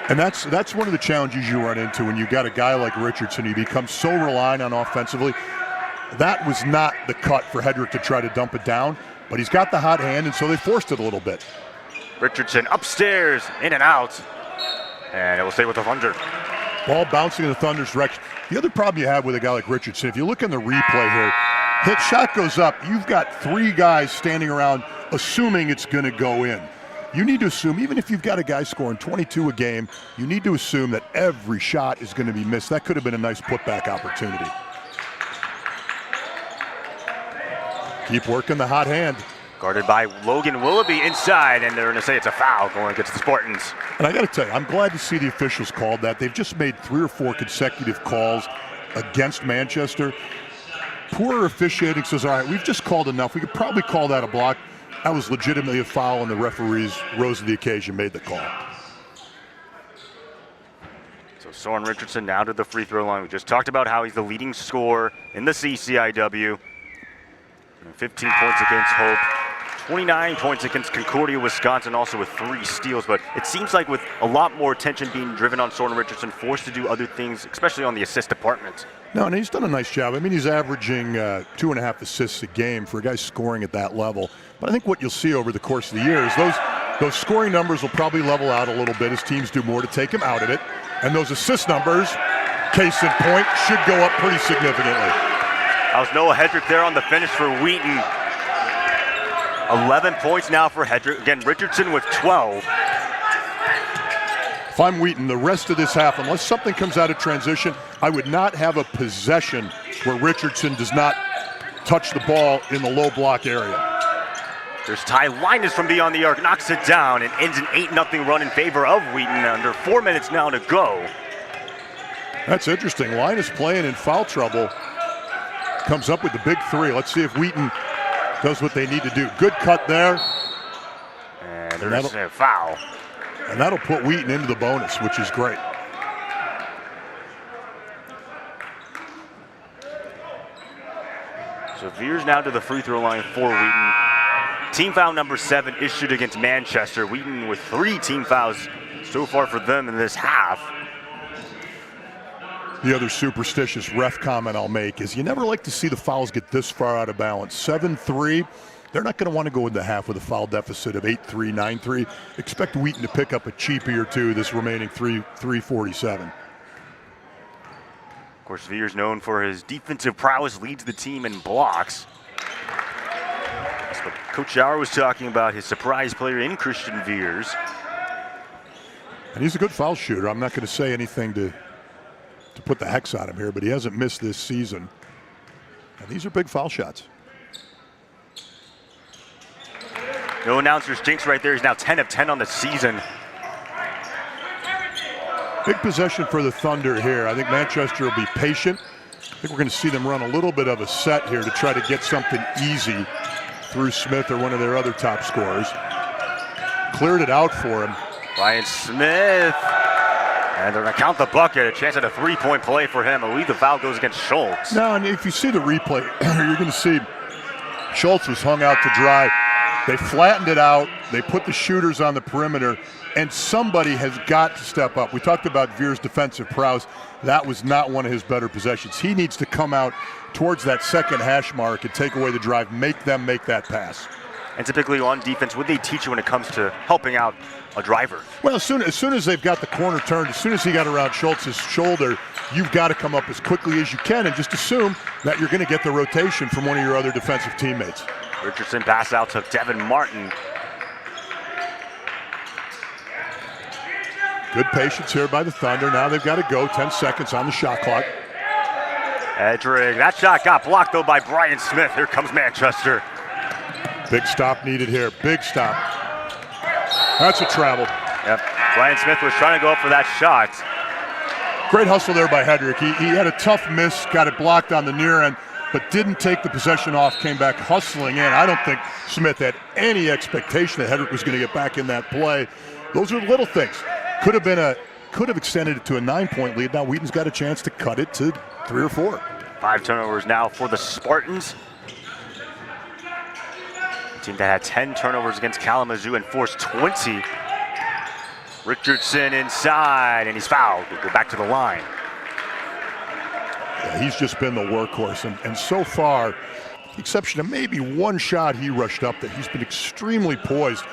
[SPEAKER 3] And that's one of the challenges you run into when you got a guy like Richardson. He becomes so reliant on offensively. That was not the cut for Hedrick to try to dump it down, but he's got the hot hand, and so they forced it a little bit.
[SPEAKER 1] Richardson upstairs, in and out, and it will stay with the Thunder.
[SPEAKER 3] Ball bouncing in the Thunder's direction. The other problem you have with a guy like Richardson, if you look in the replay here, hit shot goes up, you've got three guys standing around assuming it's going to go in. You need to assume, even if you've got a guy scoring 22 a game, you need to assume that every shot is going to be missed. That could have been a nice putback opportunity. Keep working the hot hand.
[SPEAKER 1] Guarded by Logan Willoughby inside, and they're going to say it's a foul going against the Spartans.
[SPEAKER 3] And I got to tell you, I'm glad to see the officials called that. They've just made 3 or 4 consecutive calls against Manchester. Poor officiating says, all right, we've just called enough. We could probably call that a block. That was legitimately a foul, and the referees rose to the occasion, made the call.
[SPEAKER 1] So Soren Richardson now to the free throw line. We just talked about how he's the leading scorer in the CCIW. 15 points against Hope, 29 points against Concordia, Wisconsin, also with 3 steals. But it seems like with a lot more attention being driven on Soren Richardson, forced to do other things, especially on the assist department.
[SPEAKER 3] No, and he's done a nice job. I mean, he's averaging 2.5 assists a game for a guy scoring at that level. But I think what you'll see over the course of the year is those scoring numbers will probably level out a little bit as teams do more to take him out of it. And those assist numbers, case in point, should go up pretty significantly.
[SPEAKER 1] That was Noah Hedrick there on the finish for Wheaton. 11 points now for Hedrick. Again, Richardson with 12.
[SPEAKER 3] If I'm Wheaton, the rest of this half, unless something comes out of transition, I would not have a possession where Richardson does not touch the ball in the low block area.
[SPEAKER 1] There's Ty Linus from beyond the arc, knocks it down, and ends an 8-0 run in favor of Wheaton. Under 4 minutes now to go.
[SPEAKER 3] That's interesting. Linus playing in foul trouble. Comes up with the big 3. Let's see if Wheaton does what they need to do. Good cut there.
[SPEAKER 1] And there's a foul.
[SPEAKER 3] And that'll put Wheaton into the bonus, which is great.
[SPEAKER 1] So Veers now to the free throw line for Wheaton. Team foul number 7 issued against Manchester. Wheaton with 3 team fouls so far for them in this half.
[SPEAKER 3] The other superstitious ref comment I'll make is you never like to see the fouls get this far out of balance. 7-3, they're not going to want to go into half with a foul deficit of 8-3, 9-3. Expect Wheaton to pick up a cheapie or 2 this remaining 3:47.
[SPEAKER 1] Of course, Veers known for his defensive prowess, leads the team in blocks. That's what Coach Schauer was talking about, his surprise player in Christian Veers.
[SPEAKER 3] And he's a good foul shooter. I'm not going to say anything to put the hex on him here, but he hasn't missed this season. And these are big foul shots.
[SPEAKER 1] No announcer's jinx right there. He's now 10 of 10 on the season.
[SPEAKER 3] Big possession for the Thunder here. I think Manchester will be patient. I think we're going to see them run a little bit of a set here to try to get something easy through Smith or one of their other top scorers. Cleared it out for him.
[SPEAKER 1] Ryan Smith. And they're going to count the bucket. A chance at a 3-point play for him. I believe the foul goes against Schultz.
[SPEAKER 3] No, and if you see the replay, you're going to see Schultz was hung out to dry. They flattened it out. They put the shooters on the perimeter, and somebody has got to step up. We talked about Veers' defensive prowess. That was not one of his better possessions. He needs to come out towards that second hash mark and take away the drive, make them make that pass.
[SPEAKER 1] And typically on defense, what they teach you when it comes to helping out a driver?
[SPEAKER 3] Well, as soon as they've got the corner turned, as soon as he got around Schultz's shoulder, you've got to come up as quickly as you can and just assume that you're going to get the rotation from one of your other defensive teammates.
[SPEAKER 1] Richardson pass out to Devin Martin.
[SPEAKER 3] Good patience here by the Thunder. Now they've got to go. 10 seconds on the shot clock.
[SPEAKER 1] Edrick, that shot got blocked though by Brian Smith. Here comes Manchester.
[SPEAKER 3] Big stop needed here. Big stop. That's a travel.
[SPEAKER 1] Yep. Brian Smith was trying to go up for that shot.
[SPEAKER 3] Great hustle there by Hedrick. He had a tough miss, got it blocked on the near end, but didn't take the possession off, came back hustling in. I don't think Smith had any expectation that Hedrick was going to get back in that play. Those are little things. Could have extended it to a 9-point lead. Now Wheaton's got a chance to cut it to 3 or 4.
[SPEAKER 1] 5 turnovers now for the Spartans. team that had 10 turnovers against Kalamazoo and forced 20. Richardson inside, and he's fouled. He'll go back to the line.
[SPEAKER 3] Yeah, he's just been the workhorse, and so far, with the exception of maybe one shot he rushed up, that he's been extremely poised,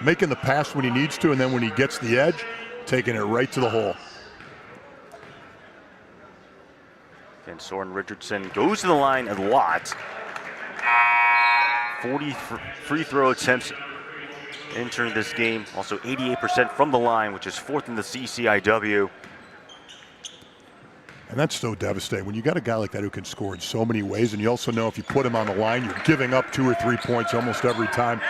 [SPEAKER 3] making the pass when he needs to, and then when he gets the edge, taking it right to the hole.
[SPEAKER 1] And Soren Richardson goes to the line a lot. 40 free throw attempts entering this game. Also 88% from the line, which is 4th in the CCIW.
[SPEAKER 3] And that's so devastating. When you got a guy like that who can score in so many ways, and you also know if you put him on the line, you're giving up 2 or 3 points almost every time.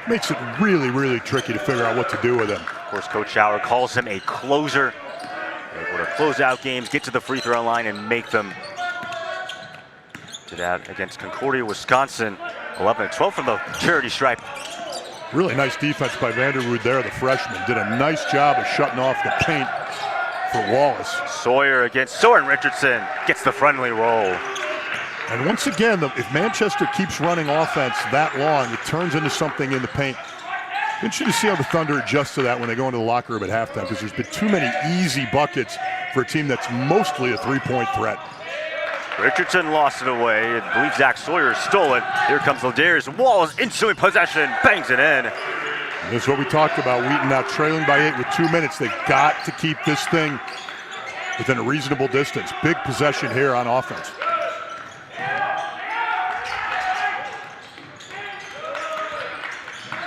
[SPEAKER 3] Makes it really, really tricky to figure out what to do with him.
[SPEAKER 1] Of course, Coach Schauer calls him a closer. Able to close out games, get to the free throw line, and make them. Did that against Concordia, Wisconsin. 11-12 from the charity stripe.
[SPEAKER 3] Really nice defense by Vanderwood there, the freshman. Did a nice job of shutting off the paint for Wallace.
[SPEAKER 1] Sawyer against Soren Richardson. Gets the friendly roll.
[SPEAKER 3] And once again, if Manchester keeps running offense that long, it turns into something in the paint. Interesting to see how the Thunder adjust to that when they go into the locker room at halftime, because there's been too many easy buckets for a team that's mostly a three-point threat.
[SPEAKER 1] Richardson lost it away. I believe Zach Sawyer stole it. Here comes Ladarius Wallace, ensuing possession, bangs it in.
[SPEAKER 3] This is what we talked about. Wheaton now trailing by 8 with 2 minutes. They've got to keep this thing within a reasonable distance. Big possession here on offense.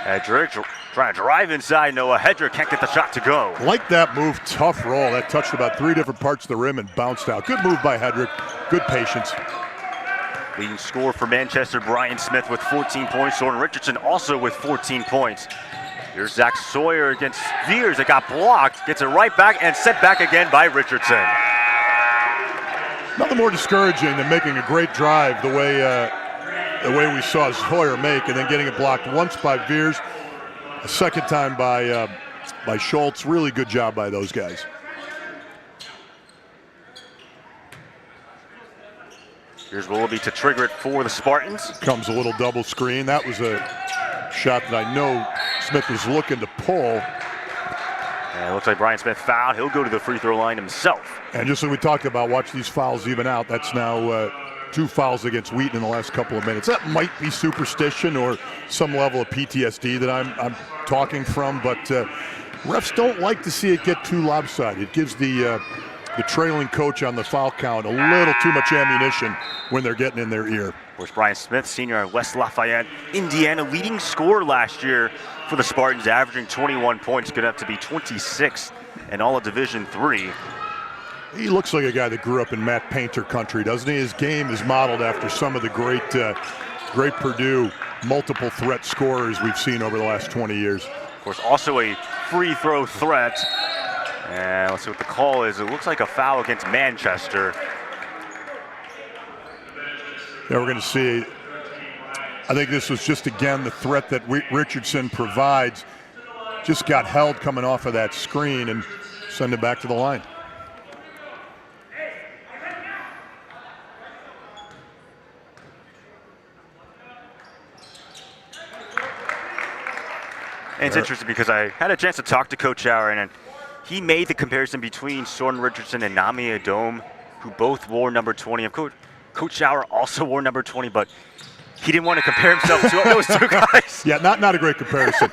[SPEAKER 1] Hedrick trying to drive inside. Noah Hedrick can't get the shot to go.
[SPEAKER 3] Like that move, tough roll. That touched about 3 different parts of the rim and bounced out. Good move by Hedrick. Good patience.
[SPEAKER 1] Leading scorer for Manchester, Brian Smith with 14 points. Soren Richardson also with 14 points. Here's Zach Sawyer against Veers. It got blocked. Gets it right back and sent back again by Richardson.
[SPEAKER 3] Nothing more discouraging than making a great drive the way we saw Sawyer make, and then getting it blocked once by Veers, a second time by Schultz. Really good job by those guys.
[SPEAKER 1] Here's Willoughby to trigger it for the Spartans.
[SPEAKER 3] Comes a little double screen. That was a shot that I know Smith was looking to pull.
[SPEAKER 1] And it looks like Brian Smith fouled. He'll go to the free throw line himself.
[SPEAKER 3] And just like we talked about, watch these fouls even out. That's now 2 fouls against Wheaton in the last couple of minutes. That might be superstition or some level of PTSD that I'm talking from, but refs don't like to see it get too lopsided. It gives the trailing coach on the foul count a little too much ammunition when they're getting in their ear.
[SPEAKER 1] Of course, Brian Smith, senior at West Lafayette, Indiana, leading scorer last year for the Spartans, averaging 21 points, good enough to be 26th in all of Division III.
[SPEAKER 3] He looks like a guy that grew up in Matt Painter country, doesn't he? His game is modeled after some of the great Purdue multiple threat scorers we've seen over the last 20 years.
[SPEAKER 1] Of course, also a free throw threat. And let's see what the call is. It looks like a foul against Manchester.
[SPEAKER 3] Yeah, we're going to see. I think this was just, again, the threat that Richardson provides. Just got held coming off of that screen and send it back to the line.
[SPEAKER 1] And it's interesting because I had a chance to talk to Coach Schauer, and he made the comparison between Soren Richardson and Nami Adome, who both wore number 20. Of course, Coach Schauer also wore number 20, but he didn't want to compare himself to those two guys.
[SPEAKER 3] Yeah, not a great comparison.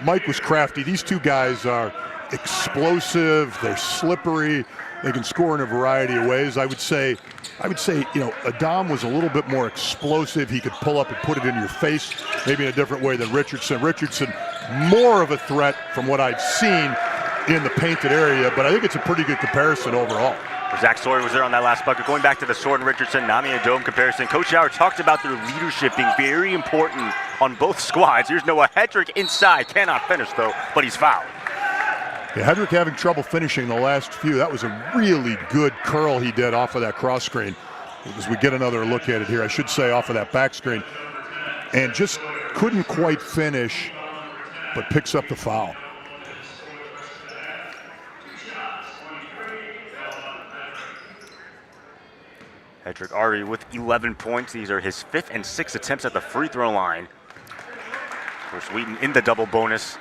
[SPEAKER 3] Mike was crafty. These two guys are explosive. They're slippery. They can score in a variety of ways. I would say, Adom was a little bit more explosive. He could pull up and put it in your face, maybe in a different way than Richardson. Richardson, more of a threat from what I've seen in the painted area, but I think it's a pretty good comparison overall.
[SPEAKER 1] Zach Sawyer was there on that last bucket. Going back to the Soren Richardson, Nami Adome comparison, Coach Schauer talked about their leadership being very important on both squads. Here's Noah Hedrick inside, cannot finish though, but he's fouled.
[SPEAKER 3] Yeah, Hedrick having trouble finishing the last few. That was a really good curl he did off of that cross screen. As we get another look at it here, I should say off of that back screen. And just couldn't quite finish, but picks up the foul.
[SPEAKER 1] Hedrick already with 11 points. These are his 5th and 6th attempts at the free throw line. First Wheaton in the double bonus.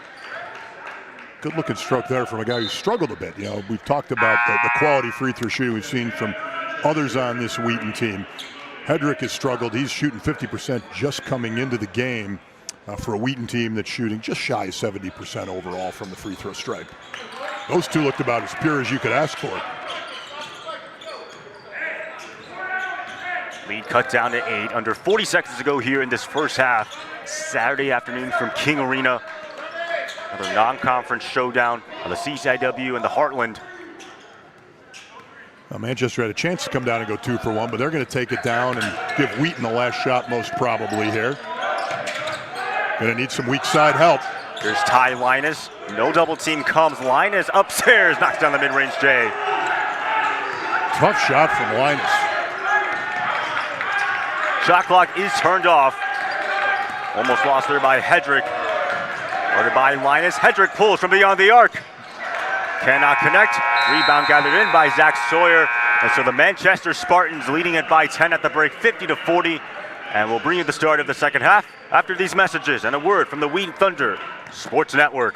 [SPEAKER 3] Good looking stroke there from a guy who struggled a bit. You know, we've talked about the quality free throw shooting we've seen from others on this Wheaton team. Hedrick has struggled. He's shooting 50% just coming into the game for a Wheaton team that's shooting just shy of 70% overall from the free throw stripe. Those two looked about as pure as you could ask for.
[SPEAKER 1] Lead cut down to 8. Under 40 seconds to go here in this first half. Saturday afternoon from King Arena. Another non-conference showdown on the CCIW and the Heartland.
[SPEAKER 3] Manchester had a chance to come down and go 2 for 1, but they're going to take it down and give Wheaton the last shot most probably here. Going to need some weak side help.
[SPEAKER 1] Here's Ty Linus. No double team comes. Linus upstairs, knocks down the mid-range J.
[SPEAKER 3] Tough shot from Linus.
[SPEAKER 1] Shot clock is turned off. Almost lost there by Hedrick. Guarded by Linus. Hedrick pulls from beyond the arc. Cannot connect. Rebound gathered in by Zach Sawyer. And so the Manchester Spartans leading it by 10 at the break, 50-40. And we'll bring you the start of the second half after these messages and a word from the Wheaton Thunder Sports Network.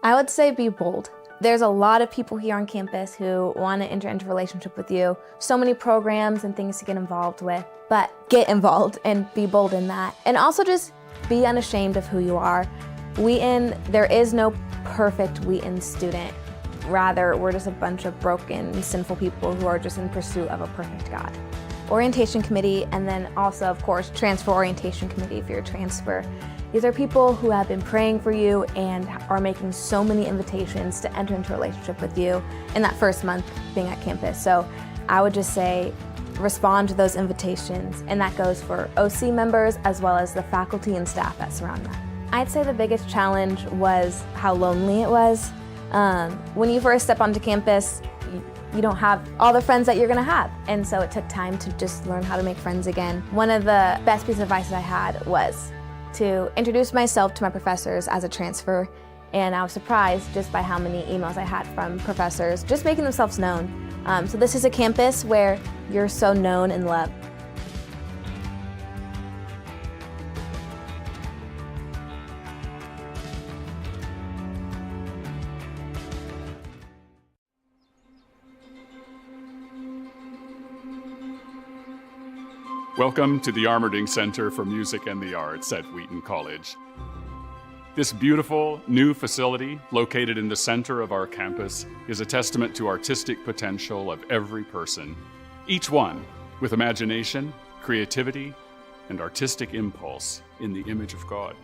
[SPEAKER 4] I would say be bold. There's a lot of people here on campus who want to enter into a relationship with you. So many programs and things to get involved with, but get involved and be bold in that. And also just be unashamed of who you are. Wheaton, there is no perfect Wheaton student. Rather, we're just a bunch of broken, sinful people who are just in pursuit of a perfect God. Orientation committee, and then also, of course, transfer orientation committee if you're a transfer. These are people who have been praying for you and are making so many invitations to enter into a relationship with you in that first month being at campus. So I would just say respond to those invitations, and that goes for OC members as well as the faculty and staff that surround them. I'd say the biggest challenge was how lonely it was. When you first step onto campus, you don't have all the friends that you're gonna have. And so it took time to just learn how to make friends again. One of the best pieces of advice I had was to introduce myself to my professors as a transfer, and I was surprised just by how many emails I had from professors just making themselves known. So this is a campus where you're so known and loved.
[SPEAKER 5] Welcome to the Armerding Center for Music and the Arts at Wheaton College. This beautiful new facility located in the center of our campus is a testament to artistic potential of every person, each one with imagination, creativity, and artistic impulse in the image of God.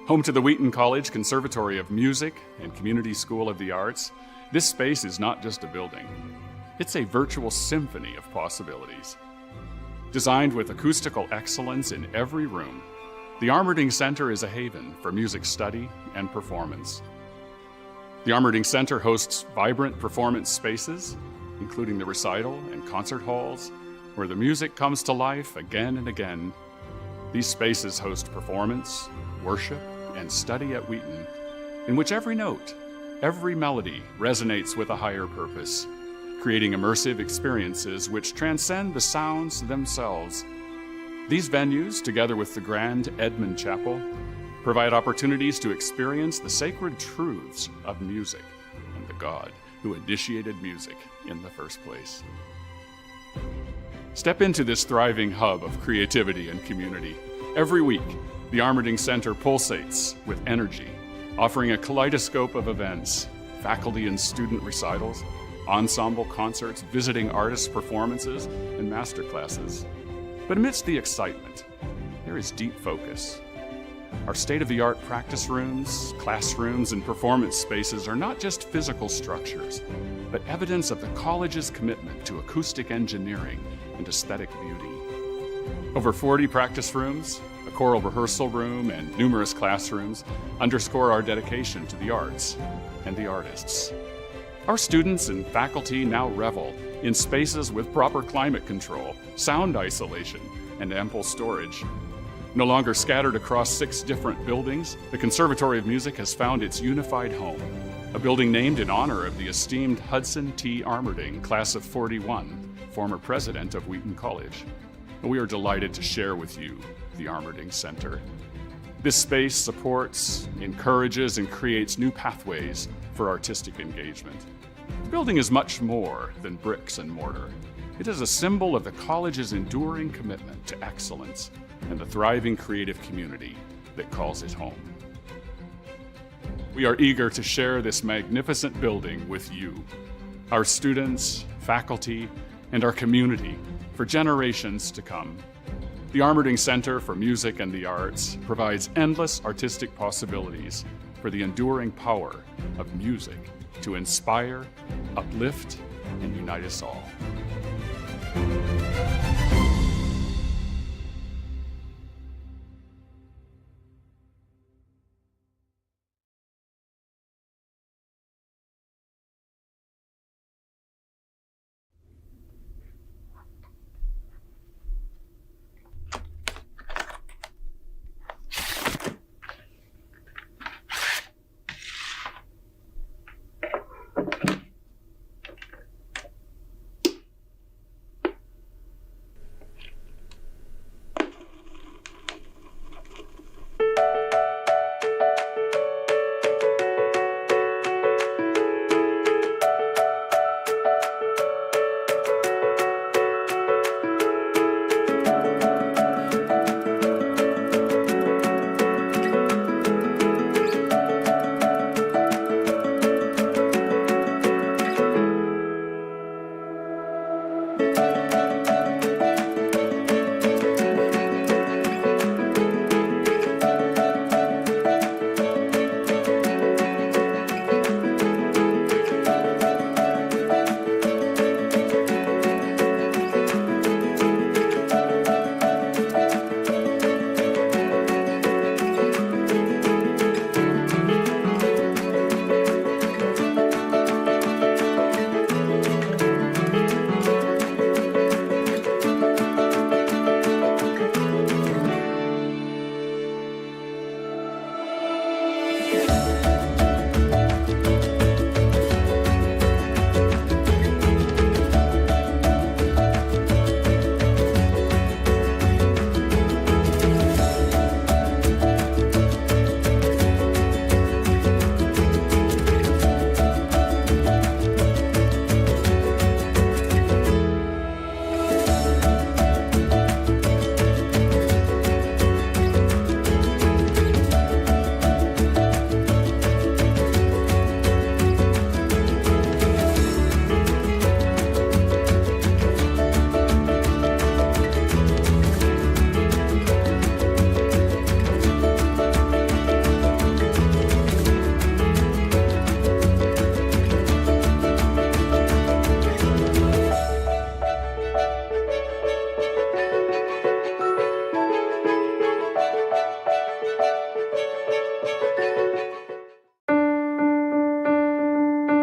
[SPEAKER 5] Home to the Wheaton College Conservatory of Music and Community School of the Arts, this space is not just a building. It's a virtual symphony of possibilities. Designed with acoustical excellence in every room, the Armerding Center is a haven for music study and performance. The Armerding Center hosts vibrant performance spaces, including the recital and concert halls, where the music comes to life again and again. These spaces host performance, worship, and study at Wheaton, in which every note, every melody resonates with a higher purpose, creating immersive experiences which transcend the sounds themselves. These venues, together with the Grand Edmund Chapel, provide opportunities to experience the sacred truths of music and the God who initiated music in the first place. Step into this thriving hub of creativity and community Every week, the Armerding Center pulsates with energy, offering a kaleidoscope of events, faculty and student recitals, ensemble concerts, visiting artist performances, and masterclasses. But amidst the excitement, there is deep focus. Our state-of-the-art practice rooms, classrooms, and performance spaces are not just physical structures, but evidence of the college's commitment to acoustic engineering and aesthetic beauty. Over 40 practice rooms, a choral rehearsal room, and numerous classrooms underscore our dedication to the arts and the artists. Our students and faculty now revel in spaces with proper climate control, sound isolation, and ample storage. No longer scattered across 6 different buildings, the Conservatory of Music has found its unified home, a building named in honor of the esteemed Hudson T. Armerding, class of '41, former president of Wheaton College. We are delighted to share with you the Armerding Center. This space supports, encourages, and creates new pathways for artistic engagement. The building is much more than bricks and mortar. It is a symbol of the college's enduring commitment to excellence and the thriving creative community that calls it home. We are eager to share this magnificent building with you, our students, faculty, and our community for generations to come. The Armerding Center for Music and the Arts provides endless artistic possibilities for the enduring power of music to inspire, uplift, and unite us all.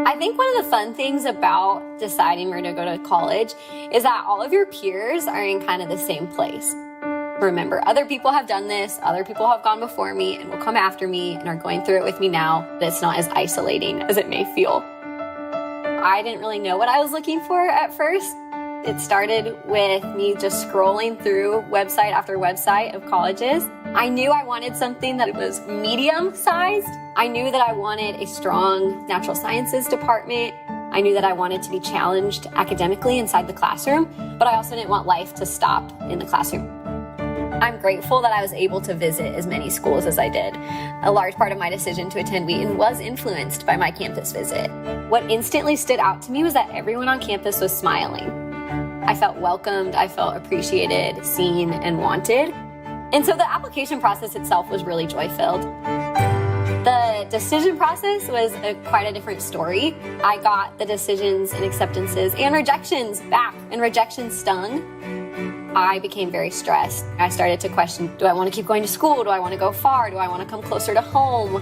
[SPEAKER 6] I think one of the fun things about deciding where to go to college is that all of your peers are in kind of the same place. Remember, other people have done this, other people have gone before me and will come after me and are going through it with me now, but it's not as isolating as it may feel. I didn't really know what I was looking for at first. It started with me just scrolling through website after website of colleges. I knew I wanted something that was medium-sized. I knew that I wanted a strong natural sciences department. I knew that I wanted to be challenged academically inside the classroom, but I also didn't want life to stop in the classroom. I'm grateful that I was able to visit as many schools as I did. A large part of my decision to attend Wheaton was influenced by my campus visit. What instantly stood out to me was that everyone on campus was smiling. I felt welcomed, I felt appreciated, seen, and wanted. And so the application process itself was really joy-filled. The decision process was quite a different story. I got the decisions and acceptances and rejections back, and rejections stung. I became very stressed. I started to question, do I want to keep going to school? Do I want to go far? Do I want to come closer to home?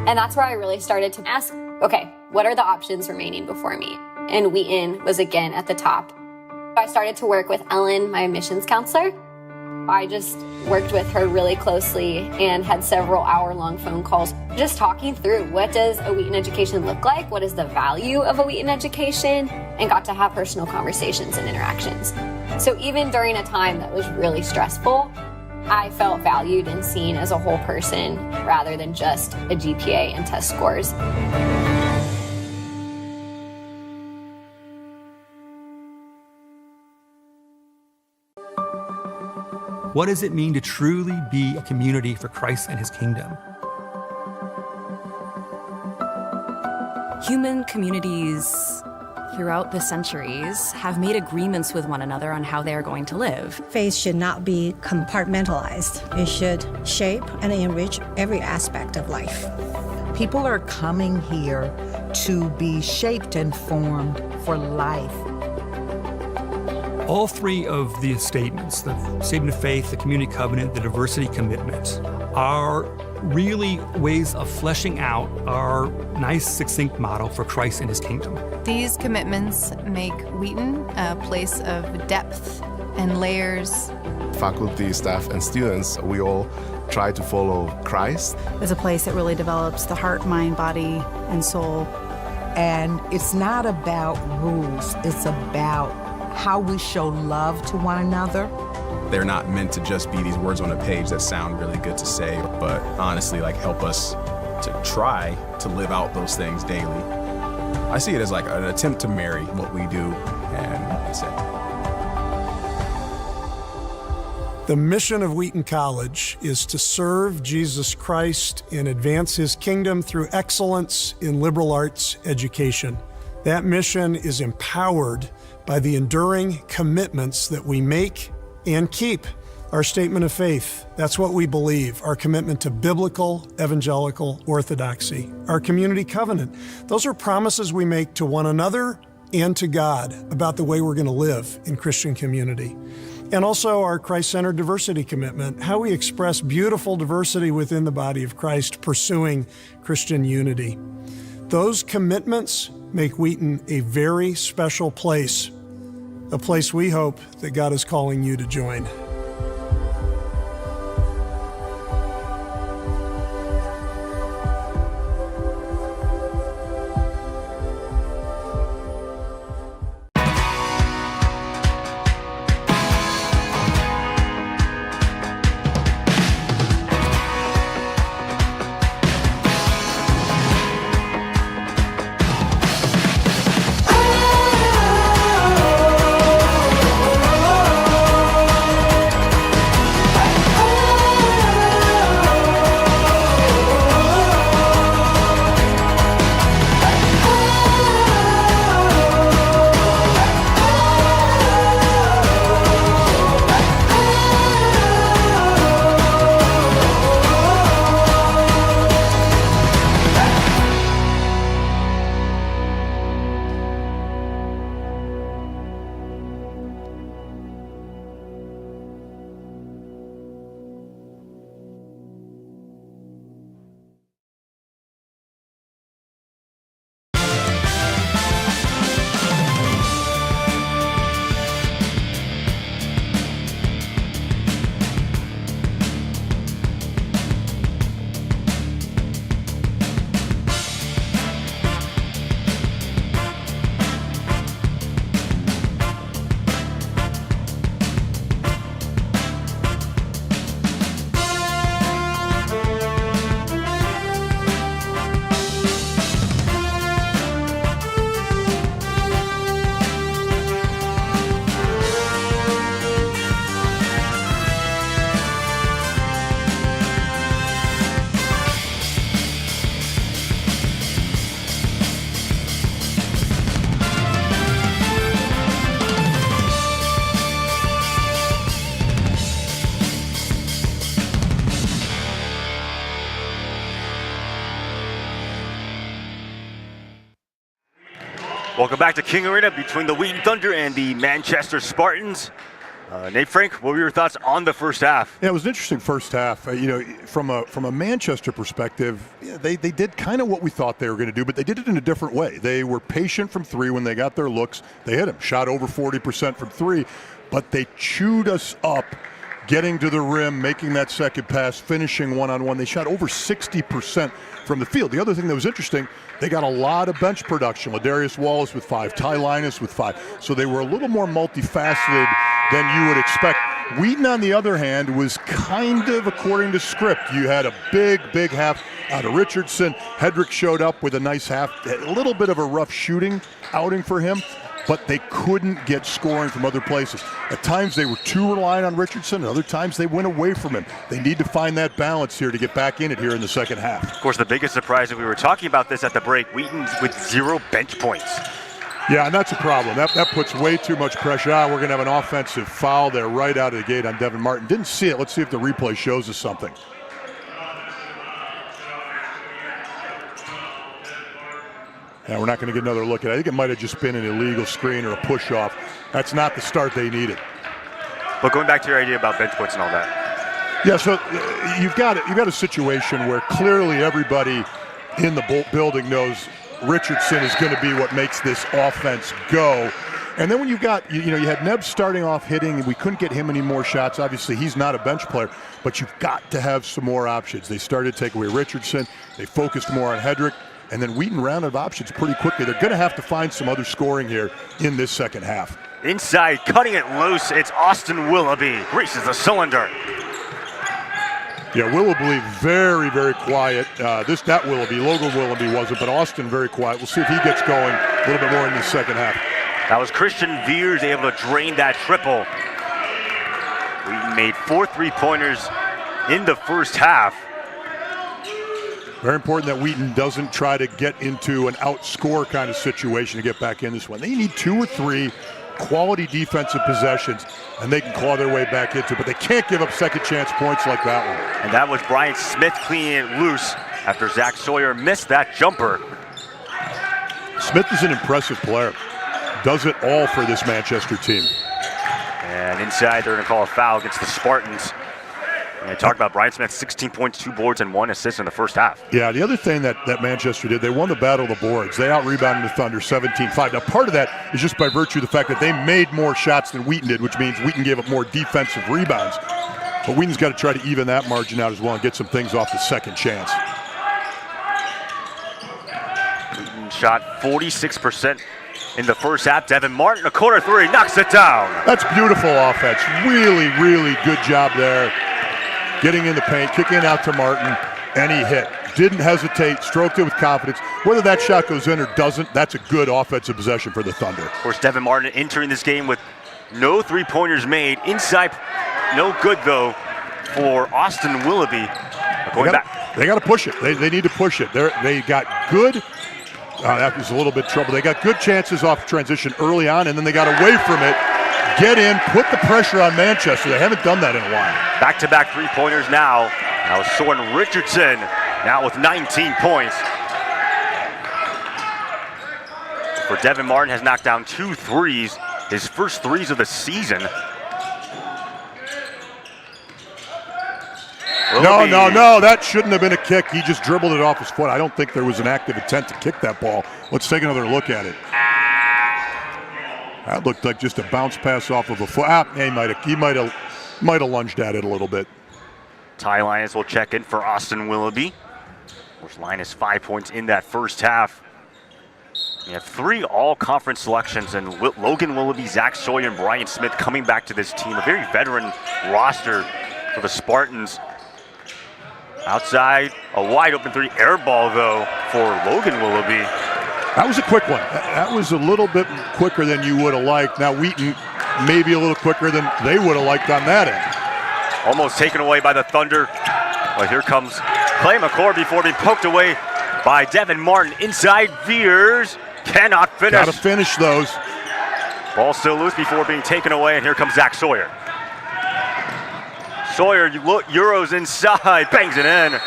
[SPEAKER 6] And that's where I really started to ask, okay, what are the options remaining before me? And Wheaton was again at the top. I started to work with Ellen, my admissions counselor. I just worked with her really closely and had several hour-long phone calls, just talking through what does a Wheaton education look like? What is the value of a Wheaton education? And got to have personal conversations and interactions. So even during a time that was really stressful, I felt valued and seen as a whole person rather than just a GPA and test scores.
[SPEAKER 7] What does it mean to truly be a community for Christ and his kingdom?
[SPEAKER 8] Human communities throughout the centuries have made agreements with one another on how they are going to live.
[SPEAKER 9] Faith should not be compartmentalized. It should shape and enrich every aspect of life.
[SPEAKER 10] People are coming here to be shaped and formed for life.
[SPEAKER 7] All three of the statements, the statement of faith, the community covenant, the diversity commitment, are really ways of fleshing out our nice, succinct model for Christ and his kingdom.
[SPEAKER 11] These commitments make Wheaton a place of depth and layers.
[SPEAKER 12] Faculty, staff, and students, we all try to follow Christ.
[SPEAKER 11] It's a place that really develops the heart, mind, body, and soul.
[SPEAKER 10] And it's not about rules, it's about how we show love to one another.
[SPEAKER 13] They're not meant to just be these words on a page that sound really good to say, but honestly, help us to try to live out those things daily. I see it as an attempt to marry what we do and what we say.
[SPEAKER 14] The mission of Wheaton College is to serve Jesus Christ and advance his kingdom through excellence in liberal arts education. That mission is empowered by the enduring commitments that we make and keep. Our statement of faith, that's what we believe, our commitment to biblical evangelical orthodoxy. Our community covenant, those are promises we make to one another and to God about the way we're going to live in Christian community. And also our Christ-centered diversity commitment, how we express beautiful diversity within the body of Christ, pursuing Christian unity. Those commitments make Wheaton a very special place, a place we hope that God is calling you to join.
[SPEAKER 1] Welcome back to King Arena between the Wheaton Thunder and the Manchester Spartans. Nate, Frank, what were your thoughts on the first half?
[SPEAKER 3] Yeah, it was an interesting first half. From a Manchester perspective, they did kind of what we thought they were going to do, but they did it in a different way. They were patient from three when they got their looks. They hit them, shot over 40% from three, but they chewed us up getting to the rim, making that second pass, finishing one-on-one. They shot over 60% from the field. The other thing that was interesting, they got a lot of bench production. Ladarius Wallace with 5, Ty Linus with 5. So they were a little more multifaceted than you would expect. Wheaton, on the other hand, was kind of according to script. You had a big half out of Richardson. Hedrick showed up with a nice half, a little bit of a rough shooting outing for him, but they couldn't get scoring from other places. At times they were too reliant on Richardson, and other times they went away from him. They need to find that balance here to get back in it here in the second half.
[SPEAKER 1] Of course, the biggest surprise, and we were talking about this at the break, Wheaton's with 0 bench points.
[SPEAKER 3] Yeah, and that's a problem. That puts way too much pressure. We're going to have an offensive foul there right out of the gate on Devin Martin. Didn't see it. Let's see if the replay shows us something. Yeah, we're not going to get another look at it. I think it might have just been an illegal screen or a push-off. That's not the start they needed.
[SPEAKER 1] But going back to your idea about bench points and all that.
[SPEAKER 3] Yeah, so you've got a situation where clearly everybody in the building knows Richardson is going to be what makes this offense go. And then when you've got, you had Neb starting off hitting, and we couldn't get him any more shots. Obviously, he's not a bench player, but you've got to have some more options. They started to take away Richardson. They focused more on Hedrick. And then Wheaton ran out of options pretty quickly. They're going to have to find some other scoring here in this second half.
[SPEAKER 1] Inside, cutting it loose, it's Austin Willoughby. Greases the cylinder.
[SPEAKER 3] Yeah, Willoughby very, very quiet. That Willoughby, Logan Willoughby wasn't, but Austin very quiet. We'll see if he gets going a little bit more in the second half.
[SPEAKER 1] That was Christian Veers able to drain that triple. Wheaton made 4 3-pointers in the first half.
[SPEAKER 3] Very important that Wheaton doesn't try to get into an outscore kind of situation to get back in this one. They need 2 or 3 quality defensive possessions, and they can claw their way back into it, but they can't give up second chance points like that one.
[SPEAKER 1] And that was Brian Smith cleaning it loose after Zach Sawyer missed that jumper.
[SPEAKER 3] Smith is an impressive player. Does it all for this Manchester team.
[SPEAKER 1] And inside, they're going to call a foul against the Spartans. And talk about Brian Smith, 16 points, 2 boards, and 1 assist in the first half.
[SPEAKER 3] Yeah, the other thing that Manchester did, they won the battle of the boards. They out-rebounded the Thunder 17-5. Now, part of that is just by virtue of the fact that they made more shots than Wheaton did, which means Wheaton gave up more defensive rebounds. But Wheaton's got to try to even that margin out as well and get some things off the second chance.
[SPEAKER 1] Wheaton shot 46% in the first half. Devin Martin, a corner 3, knocks it down.
[SPEAKER 3] That's beautiful offense. Really, really good job there. Getting in the paint, kicking it out to Martin, and he hit. Didn't hesitate, stroked it with confidence. Whether that shot goes in or doesn't, that's a good offensive possession for the Thunder.
[SPEAKER 1] Of course, Devin Martin entering this game with no 3-pointers made. Inside, no good, though, for Austin Willoughby.
[SPEAKER 3] They got to push it. They need to push it. They got good. That was a little bit trouble. They got good chances off transition early on, and then they got away from it. Get in, put the pressure on Manchester. They haven't done that in a while.
[SPEAKER 1] Back-to-back 3-pointers now. Now Soren Richardson now with 19 points. For Devin Martin has knocked down 2 threes, his first 3s of the season.
[SPEAKER 3] No, that shouldn't have been a kick. He just dribbled it off his foot. I don't think there was an active intent to kick that ball. Let's take another look at it. That looked like just a bounce pass off of a foot. He might have lunged at it a little bit.
[SPEAKER 1] Ty Linus will check in for Austin Willoughby. Of course, Linus 5 points in that first half. We have 3 all-conference selections, and Logan Willoughby, Zach Sawyer, and Brian Smith coming back to this team. A very veteran roster for the Spartans. Outside, a wide-open 3 air ball, though, for Logan Willoughby.
[SPEAKER 3] That was a quick one. That was a little bit quicker than you would have liked. Now Wheaton maybe a little quicker than they would have liked on that end.
[SPEAKER 1] Almost taken away by the Thunder. But here comes Clay McCord before being poked away by Devin Martin. Inside, Veers cannot finish.
[SPEAKER 3] Got to finish those.
[SPEAKER 1] Ball still loose before being taken away, and here comes Zach Sawyer. Sawyer, Euros inside, bangs it in.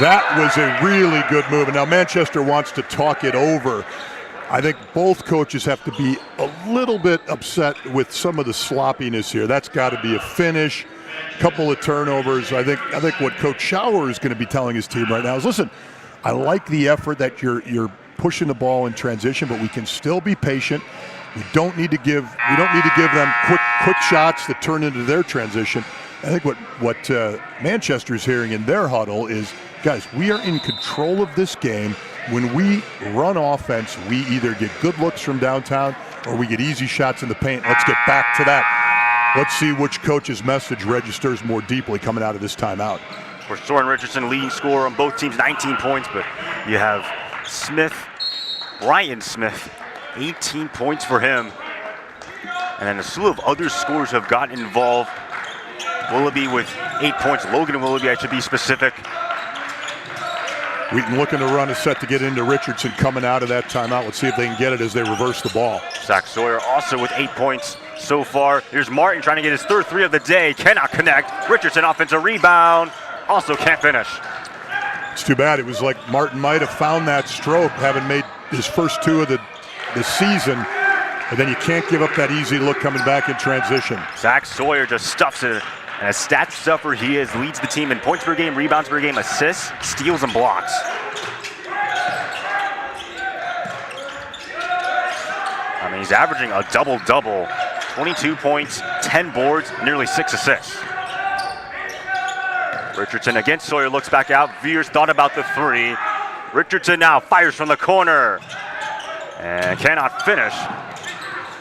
[SPEAKER 3] That was a really good move. And now Manchester wants to talk it over. I think both coaches have to be a little bit upset with some of the sloppiness here. That's got to be a finish. Couple of turnovers. I think what Coach Schauer is going to be telling his team right now is, listen, I like the effort that you're pushing the ball in transition, but we can still be patient. We don't need to give them quick shots that turn into their transition. I think what Manchester's hearing in their huddle is, guys, we are in control of this game. When we run offense, we either get good looks from downtown or we get easy shots in the paint. Let's get back to that. Let's see which coach's message registers more deeply coming out of this timeout.
[SPEAKER 1] Of course, Soren Richardson leading scorer on both teams, 19 points, but you have Brian Smith, 18 points for him. And then a slew of other scorers have gotten involved. Willoughby with 8 points. Logan Willoughby, I should be specific.
[SPEAKER 3] Wheaton looking to run a set to get into Richardson coming out of that timeout. Let's see if they can get it as they reverse the ball.
[SPEAKER 1] Zach Sawyer also with 8 points so far. Here's Martin trying to get his third three of the day. Cannot connect. Richardson offensive rebound. Also can't finish.
[SPEAKER 3] It's too bad. It was like Martin might have found that stroke, having made his first two of the season. But then you can't give up that easy look coming back in transition.
[SPEAKER 1] Zach Sawyer just stuffs it. And a stat stuffer he is, leads the team in points per game, rebounds per game, assists, steals, and blocks. I mean, he's averaging a double-double. 22 points, 10 boards, nearly 6 assists. Richardson against Sawyer, looks back out. Veers thought about the three. Richardson now fires from the corner. And cannot finish.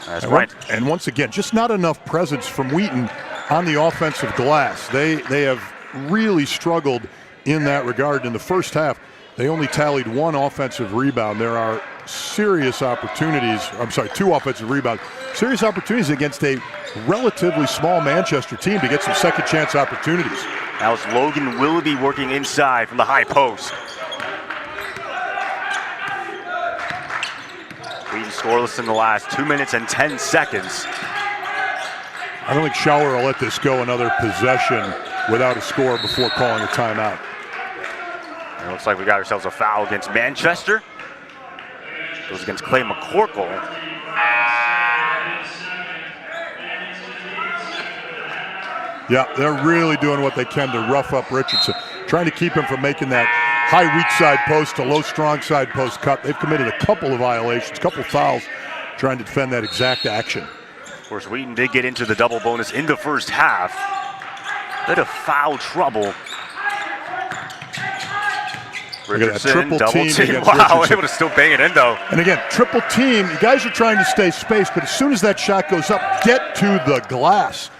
[SPEAKER 1] That's right.
[SPEAKER 3] And once again, just not enough presence from Wheaton on the offensive glass. They have really struggled in that regard. In the first half, they only tallied one offensive rebound. There are serious opportunities, two offensive rebounds, serious opportunities against a relatively small Manchester team to get some second chance opportunities.
[SPEAKER 1] Now it's Logan Willoughby working inside from the high post. Wheaton scoreless in the last 2 minutes and 10 seconds.
[SPEAKER 3] I don't think Schauer will let this go another possession without a score before calling a timeout.
[SPEAKER 1] It looks like we got ourselves a foul against Manchester. Goes against Clay McCorkle.
[SPEAKER 3] Yeah, they're really doing what they can to rough up Richardson, trying to keep him from making that high weak side post to low strong side post cut. They've committed a couple of violations, a couple of fouls, trying to defend that exact action.
[SPEAKER 1] Of course, Wheaton did get into the double bonus in the first half. Bit of foul trouble. Richardson,
[SPEAKER 3] triple team.
[SPEAKER 1] Wow, able to still bang it in though.
[SPEAKER 3] And again, triple team. You guys are trying to stay spaced, but as soon as that shot goes up, get to the glass.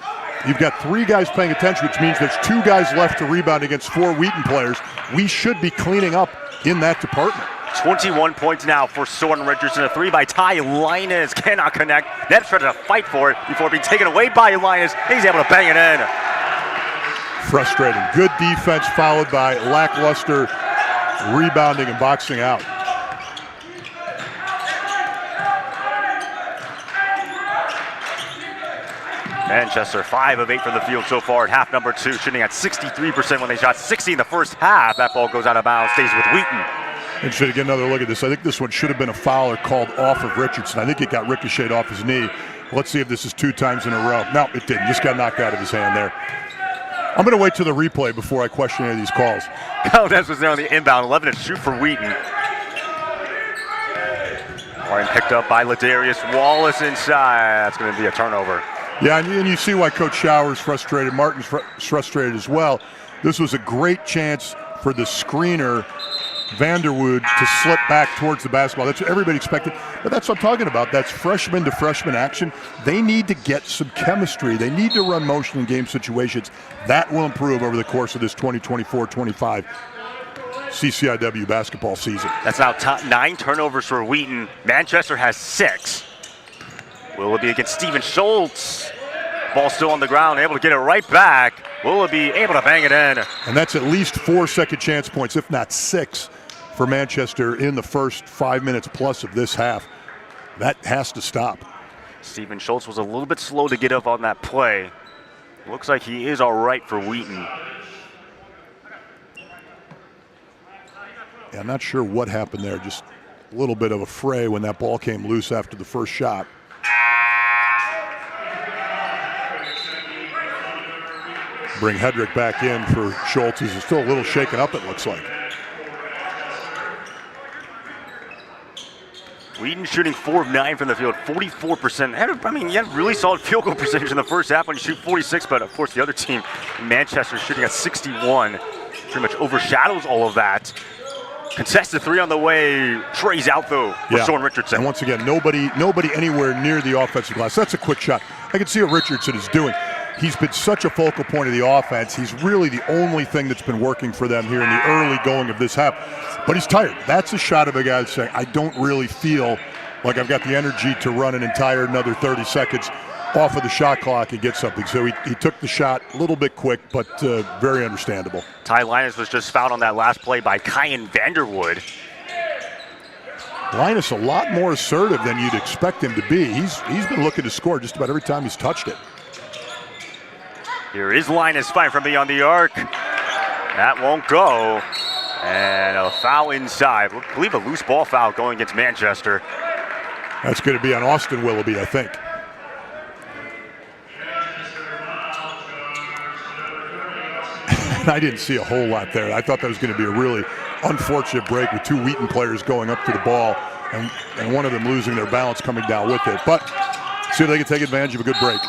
[SPEAKER 3] You've got three guys paying attention, which means there's two guys left to rebound against four Wheaton players. We should be cleaning up in that department.
[SPEAKER 1] 21 points now for Soren Richardson. A three by Ty Linus, cannot connect. Nets trying to fight for it before being taken away by Linus. He's able to bang it in.
[SPEAKER 3] Frustrating. Good defense followed by lackluster rebounding and boxing out.
[SPEAKER 1] Manchester 5 of 8 from the field so far at half number 2, shooting at 63% when they shot 60 in the first half. That ball goes out of bounds, stays with Wheaton.
[SPEAKER 3] Interesting to get another look at this. I think this one should have been a foul or called off of Richardson. I think it got ricocheted off his knee. Let's see if this is 2 times in a row. No, it didn't. Just got knocked out of his hand there. I'm going to wait to the replay before I question any of these calls.
[SPEAKER 1] Valdez was there on the inbound, 11 to shoot for Wheaton. Warren picked up by Ladarius Wallace inside. That's going to be a turnover.
[SPEAKER 3] Yeah, and you see why Coach Schauer's frustrated. Martin's frustrated as well. This was a great chance for the screener, Vanderwood, to slip back towards the basketball. That's what everybody expected. But that's what I'm talking about. That's freshman to freshman action. They need to get some chemistry. They need to run motion in game situations. That will improve over the course of this 2024-25 CCIW basketball season.
[SPEAKER 1] That's now 9 turnovers for Wheaton. Manchester has 6. Willoughby against Stephen Schultz. Ball still on the ground, able to get it right back. Willoughby able to bang it in.
[SPEAKER 3] And that's at least 4 second chance points, if not 6, for Manchester in the first 5 minutes plus of this half. That has to stop.
[SPEAKER 1] Stephen Schultz was a little bit slow to get up on that play. Looks like he is all right for Wheaton.
[SPEAKER 3] Yeah, I'm not sure what happened there. Just a little bit of a fray when that ball came loose after the first shot. Bring Hedrick back in for Schultz, who's still a little shaken up, it looks like.
[SPEAKER 1] Wheaton shooting 4 of 9 from the field, 44%. I mean, you had really solid field goal percentage in the first half when you shoot 46, but of course the other team, Manchester, shooting at 61, pretty much overshadows all of that. Contested 3 on the way. Trey's out though for Soren Richardson.
[SPEAKER 3] And once again, nobody anywhere near the offensive glass. That's a quick shot. I can see what Richardson is doing. He's been such a focal point of the offense. He's really the only thing that's been working for them here in the early going of this half. But he's tired. That's a shot of a guy saying, I don't really feel like I've got the energy to run an entire another 30 seconds off of the shot clock and get something. So he took the shot a little bit quick, but very understandable.
[SPEAKER 1] Ty Linus was just fouled on that last play by Kyan Vanderwood.
[SPEAKER 3] Linus a lot more assertive than you'd expect him to be. He's been looking to score just about every time he's touched it.
[SPEAKER 1] Here is Linus firing from beyond the arc. That won't go. And a foul inside. I believe a loose ball foul going against Manchester.
[SPEAKER 3] That's going to be on Austin Willoughby, I think. And I didn't see a whole lot there. I thought that was going to be a really unfortunate break with 2 Wheaton players going up to the ball and one of them losing their balance coming down with it. But see if they can take advantage of a good break.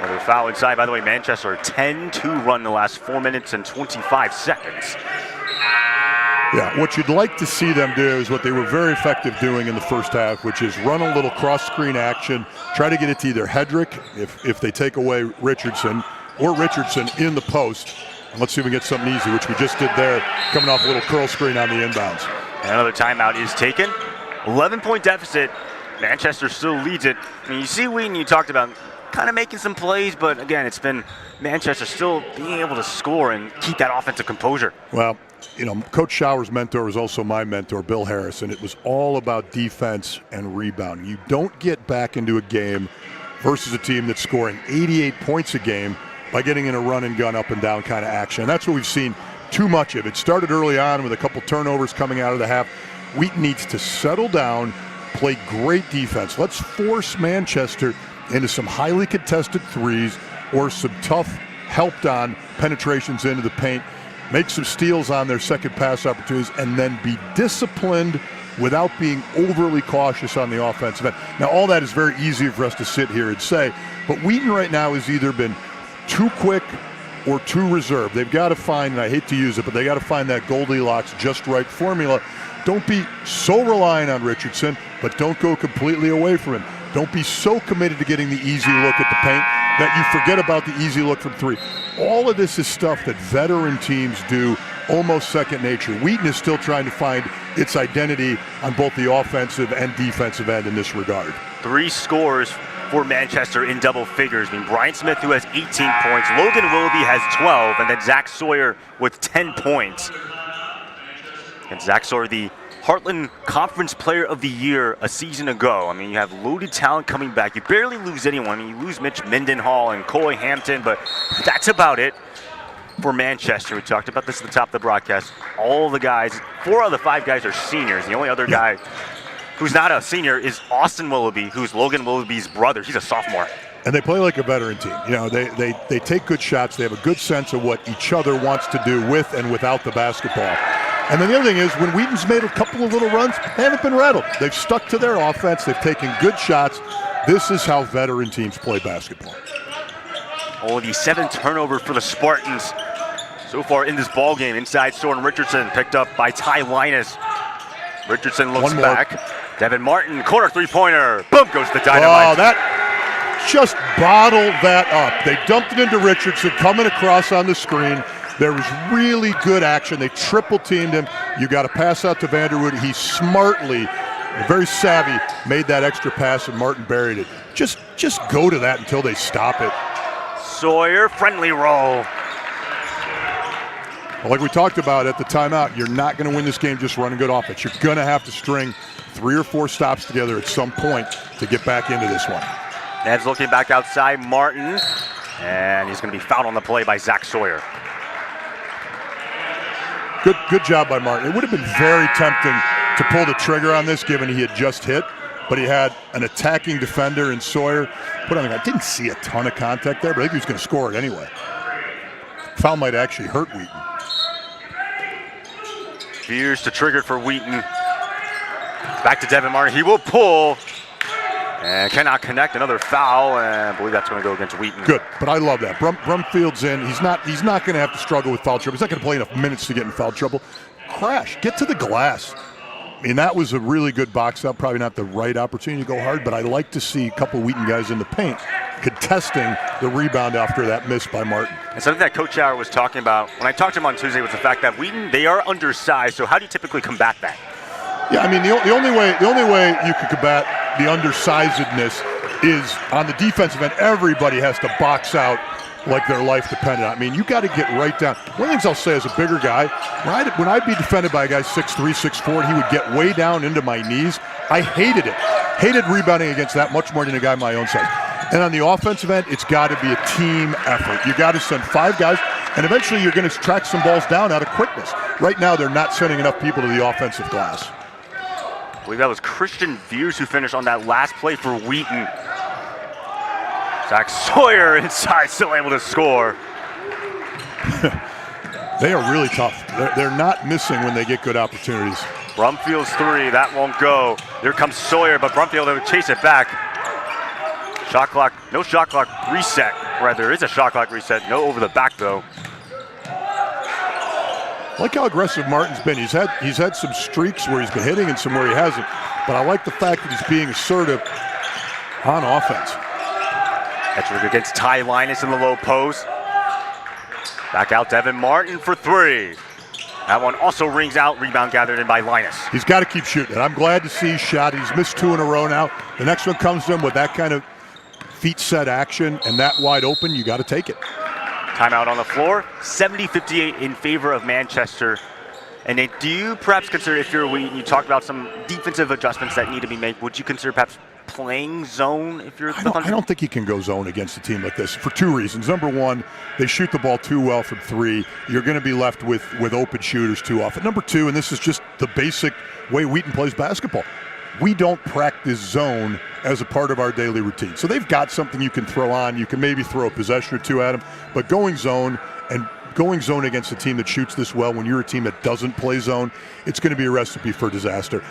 [SPEAKER 1] Another foul inside. By the way, Manchester 10-2 run in the last 4 minutes and 25 seconds.
[SPEAKER 3] Yeah, what you'd like to see them do is what they were very effective doing in the first half, which is run a little cross-screen action, try to get it to either Hedrick, if they take away Richardson, or Richardson in the post. And let's see if we can get something easy, which we just did there, coming off a little curl screen on the inbounds.
[SPEAKER 1] And another timeout is taken. 11-point deficit. Manchester still leads it. I mean, you see Wheaton, you talked about kind of making some plays, but again, it's been Manchester still being able to score and keep that offensive composure.
[SPEAKER 3] Well, you know, Coach Shower's mentor was also my mentor, Bill Harris, and it was all about defense and rebounding. You don't get back into a game versus a team that's scoring 88 points a game by getting in a run and gun up and down kind of action. And that's what we've seen too much of. It started early on with a couple turnovers coming out of the half. Wheaton needs to settle down, play great defense. Let's force Manchester into some highly contested threes or some tough helped-on penetrations into the paint, make some steals on their second pass opportunities, and then be disciplined without being overly cautious on the offensive end. Now, all that is very easy for us to sit here and say, but Wheaton right now has either been too quick or too reserved. They've got to find, and I hate to use it, but they got to find that Goldilocks just right formula. Don't be so reliant on Richardson, but don't go completely away from him. Don't be so committed to getting the easy look at the paint that you forget about the easy look from 3. All of this is stuff that veteran teams do almost second nature. Wheaton is still trying to find its identity on both the offensive and defensive end in this regard.
[SPEAKER 1] 3 scores for Manchester in double figures. I mean, Brian Smith, who has 18 points, Logan Willoughby has 12, and then Zach Sawyer with 10 points. And Zach Sawyer, the Heartland Conference Player of the Year a season ago. I mean, you have loaded talent coming back. You barely lose anyone. I mean, you lose Mitch Mendenhall and Coy Hampton, but that's about it for Manchester. We talked about this at the top of the broadcast. All the guys, 4 out of the 5 guys are seniors. The only other guy who's not a senior is Austin Willoughby, who's Logan Willoughby's brother. He's a sophomore.
[SPEAKER 3] And they play like a veteran team. You know, they take good shots. They have a good sense of what each other wants to do with and without the basketball. And then the other thing is, when Wheaton's made a couple of little runs, they haven't been rattled. They've stuck to their offense. They've taken good shots. This is how veteran teams play basketball.
[SPEAKER 1] Only 7 turnovers for the Spartans so far in this ball game. Inside, Soren Richardson picked up by Ty Linus. Richardson looks back. Devin Martin, corner 3-pointer. Boom, goes the dynamite.
[SPEAKER 3] Oh, that just bottled that up. They dumped it into Richardson coming across on the screen. There was really good action. They triple teamed him. You got to pass out to Vanderwood. He smartly, very savvy, made that extra pass and Martin buried it. Just go to that until they stop it.
[SPEAKER 1] Sawyer, friendly roll.
[SPEAKER 3] Well, like we talked about at the timeout, you're not going to win this game just running good offense. You're going to have to string 3 or 4 stops together at some point to get back into this one.
[SPEAKER 1] Ned's looking back outside, Martin, and he's going to be fouled on the play by Zach Sawyer.
[SPEAKER 3] Good job by Martin. It would have been very tempting to pull the trigger on this, given he had just hit, but he had an attacking defender in Sawyer. I didn't see a ton of contact there, but I think he was going to score it anyway. Foul might actually hurt Wheaton.
[SPEAKER 1] Fears to trigger for Wheaton. Back to Devin Martin. He will pull and cannot connect. Another foul, and I believe that's going to go against Wheaton.
[SPEAKER 3] Good, but I love that. Brumfield's in. He's not going to have to struggle with foul trouble. He's not going to play enough minutes to get in foul trouble. Crash, get to the glass. I mean, that was a really good box out. Probably not the right opportunity to go hard, but I like to see a couple of Wheaton guys in the paint contesting the rebound after that miss by Martin.
[SPEAKER 1] And something that Coach Auer was talking about when I talked to him on Tuesday was the fact that Wheaton, they are undersized. So how do you typically combat that?
[SPEAKER 3] Yeah, I mean, the only way you could combat the undersizedness is on the defensive end. Everybody has to box out like their life depended on it. I mean, you got to get right down. One of the things I'll say as a bigger guy, when I'd be defended by a guy 6'3", 6'4", he would get way down into my knees. I hated it. Hated rebounding against that much more than a guy my own size. And on the offensive end, it's got to be a team effort. You got to send 5 guys, and eventually you're going to track some balls down out of quickness. Right now, they're not sending enough people to the offensive glass.
[SPEAKER 1] I believe that was Christian Viers who finished on that last play for Wheaton. Zach Sawyer inside, still able to score.
[SPEAKER 3] They are really tough. They're not missing when they get good opportunities.
[SPEAKER 1] Brumfield's 3, that won't go. Here comes Sawyer, but Brumfield will chase it back. Shot clock, no shot clock reset. Rather, there is a shot clock reset. No over the back though.
[SPEAKER 3] I like how aggressive Martin's been. He's had some streaks where he's been hitting and some where he hasn't. But I like the fact that he's being assertive on offense.
[SPEAKER 1] That's against Ty Linus in the low post. Back out Devin Martin for 3. That one also rings out. Rebound gathered in by Linus.
[SPEAKER 3] He's got to keep shooting it. I'm glad to see he shot. He's missed 2 in a row now. The next one comes to him with that kind of feet set action and that wide open. You got to take it.
[SPEAKER 1] Timeout on the floor. 70-58 in favor of Manchester. And Nate, do you perhaps consider, if you're Wheaton, you talked about some defensive adjustments that need to be made, would you consider perhaps playing zone if you're the
[SPEAKER 3] I don't think you can go zone against a team like this for 2 reasons. Number one, they shoot the ball too well from 3. You're going to be left with open shooters too often. Number 2, and this is just the basic way Wheaton plays basketball, we don't practice zone as a part of our daily routine. So they've got something you can throw on. You can maybe throw a possession or 2 at them, but going zone against a team that shoots this well when you're a team that doesn't play zone, it's going to be a recipe for disaster.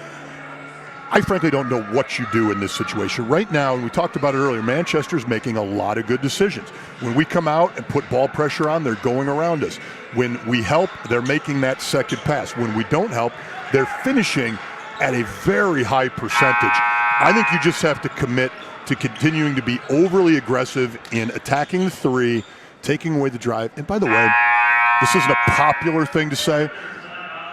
[SPEAKER 3] I frankly don't know what you do in this situation. Right now, and we talked about it earlier, Manchester's making a lot of good decisions. When we come out and put ball pressure on, they're going around us. When we help, they're making that second pass. When we don't help, they're finishing at a very high percentage. I think you just have to commit to continuing to be overly aggressive in attacking the 3, taking away the drive. And by the way, this isn't a popular thing to say,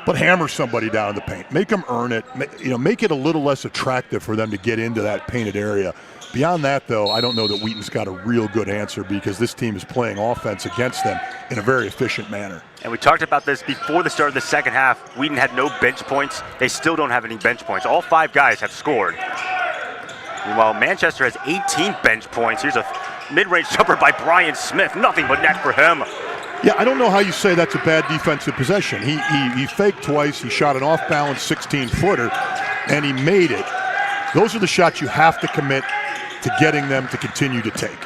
[SPEAKER 3] but hammer somebody down in the paint. Make them earn it. Make it a little less attractive for them to get into that painted area. Beyond that, though, I don't know that Wheaton's got a real good answer because this team is playing offense against them in a very efficient manner.
[SPEAKER 1] And we talked about this before the start of the second half. Wheaton had no bench points. They still don't have any bench points. All 5 guys have scored. Meanwhile, Manchester has 18 bench points. Here's a mid-range jumper by Brian Smith. Nothing but net for him.
[SPEAKER 3] Yeah, I don't know how you say that's a bad defensive possession. He faked twice. He shot an off-balance 16-footer, and he made it. Those are the shots you have to commit to getting them to continue to take.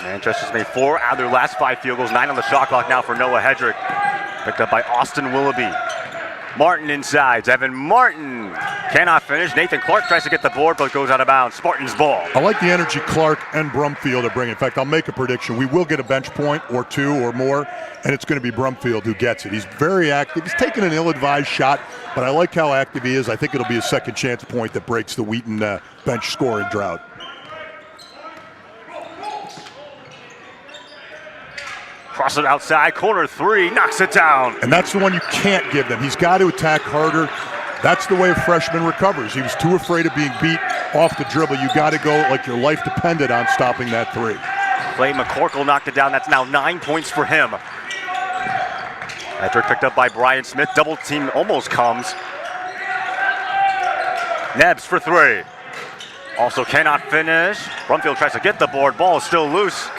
[SPEAKER 1] Manchester's made 4 out of their last 5 field goals. 9 on the shot clock now for Noah Hedrick. Picked up by Austin Willoughby. Martin inside. Evan Martin cannot finish. Nathan Clark tries to get the board, but goes out of bounds. Spartans ball.
[SPEAKER 3] I like the energy Clark and Brumfield are bringing. In fact, I'll make a prediction. We will get a bench point or 2 or more, and it's going to be Brumfield who gets it. He's very active. He's taking an ill-advised shot, but I like how active he is. I think it'll be a second chance point that breaks the Wheaton bench scoring drought.
[SPEAKER 1] Cross it outside, corner 3, knocks it down.
[SPEAKER 3] And that's the one you can't give them. He's got to attack harder. That's the way a freshman recovers. He was too afraid of being beat off the dribble. You got to go like your life depended on stopping that 3.
[SPEAKER 1] Clay McCorkle knocked it down. That's now 9 points for him. Hedrick picked up by Brian Smith. Double team almost comes. Nebs for 3. Also cannot finish. Brumfield tries to get the board. Ball is still loose.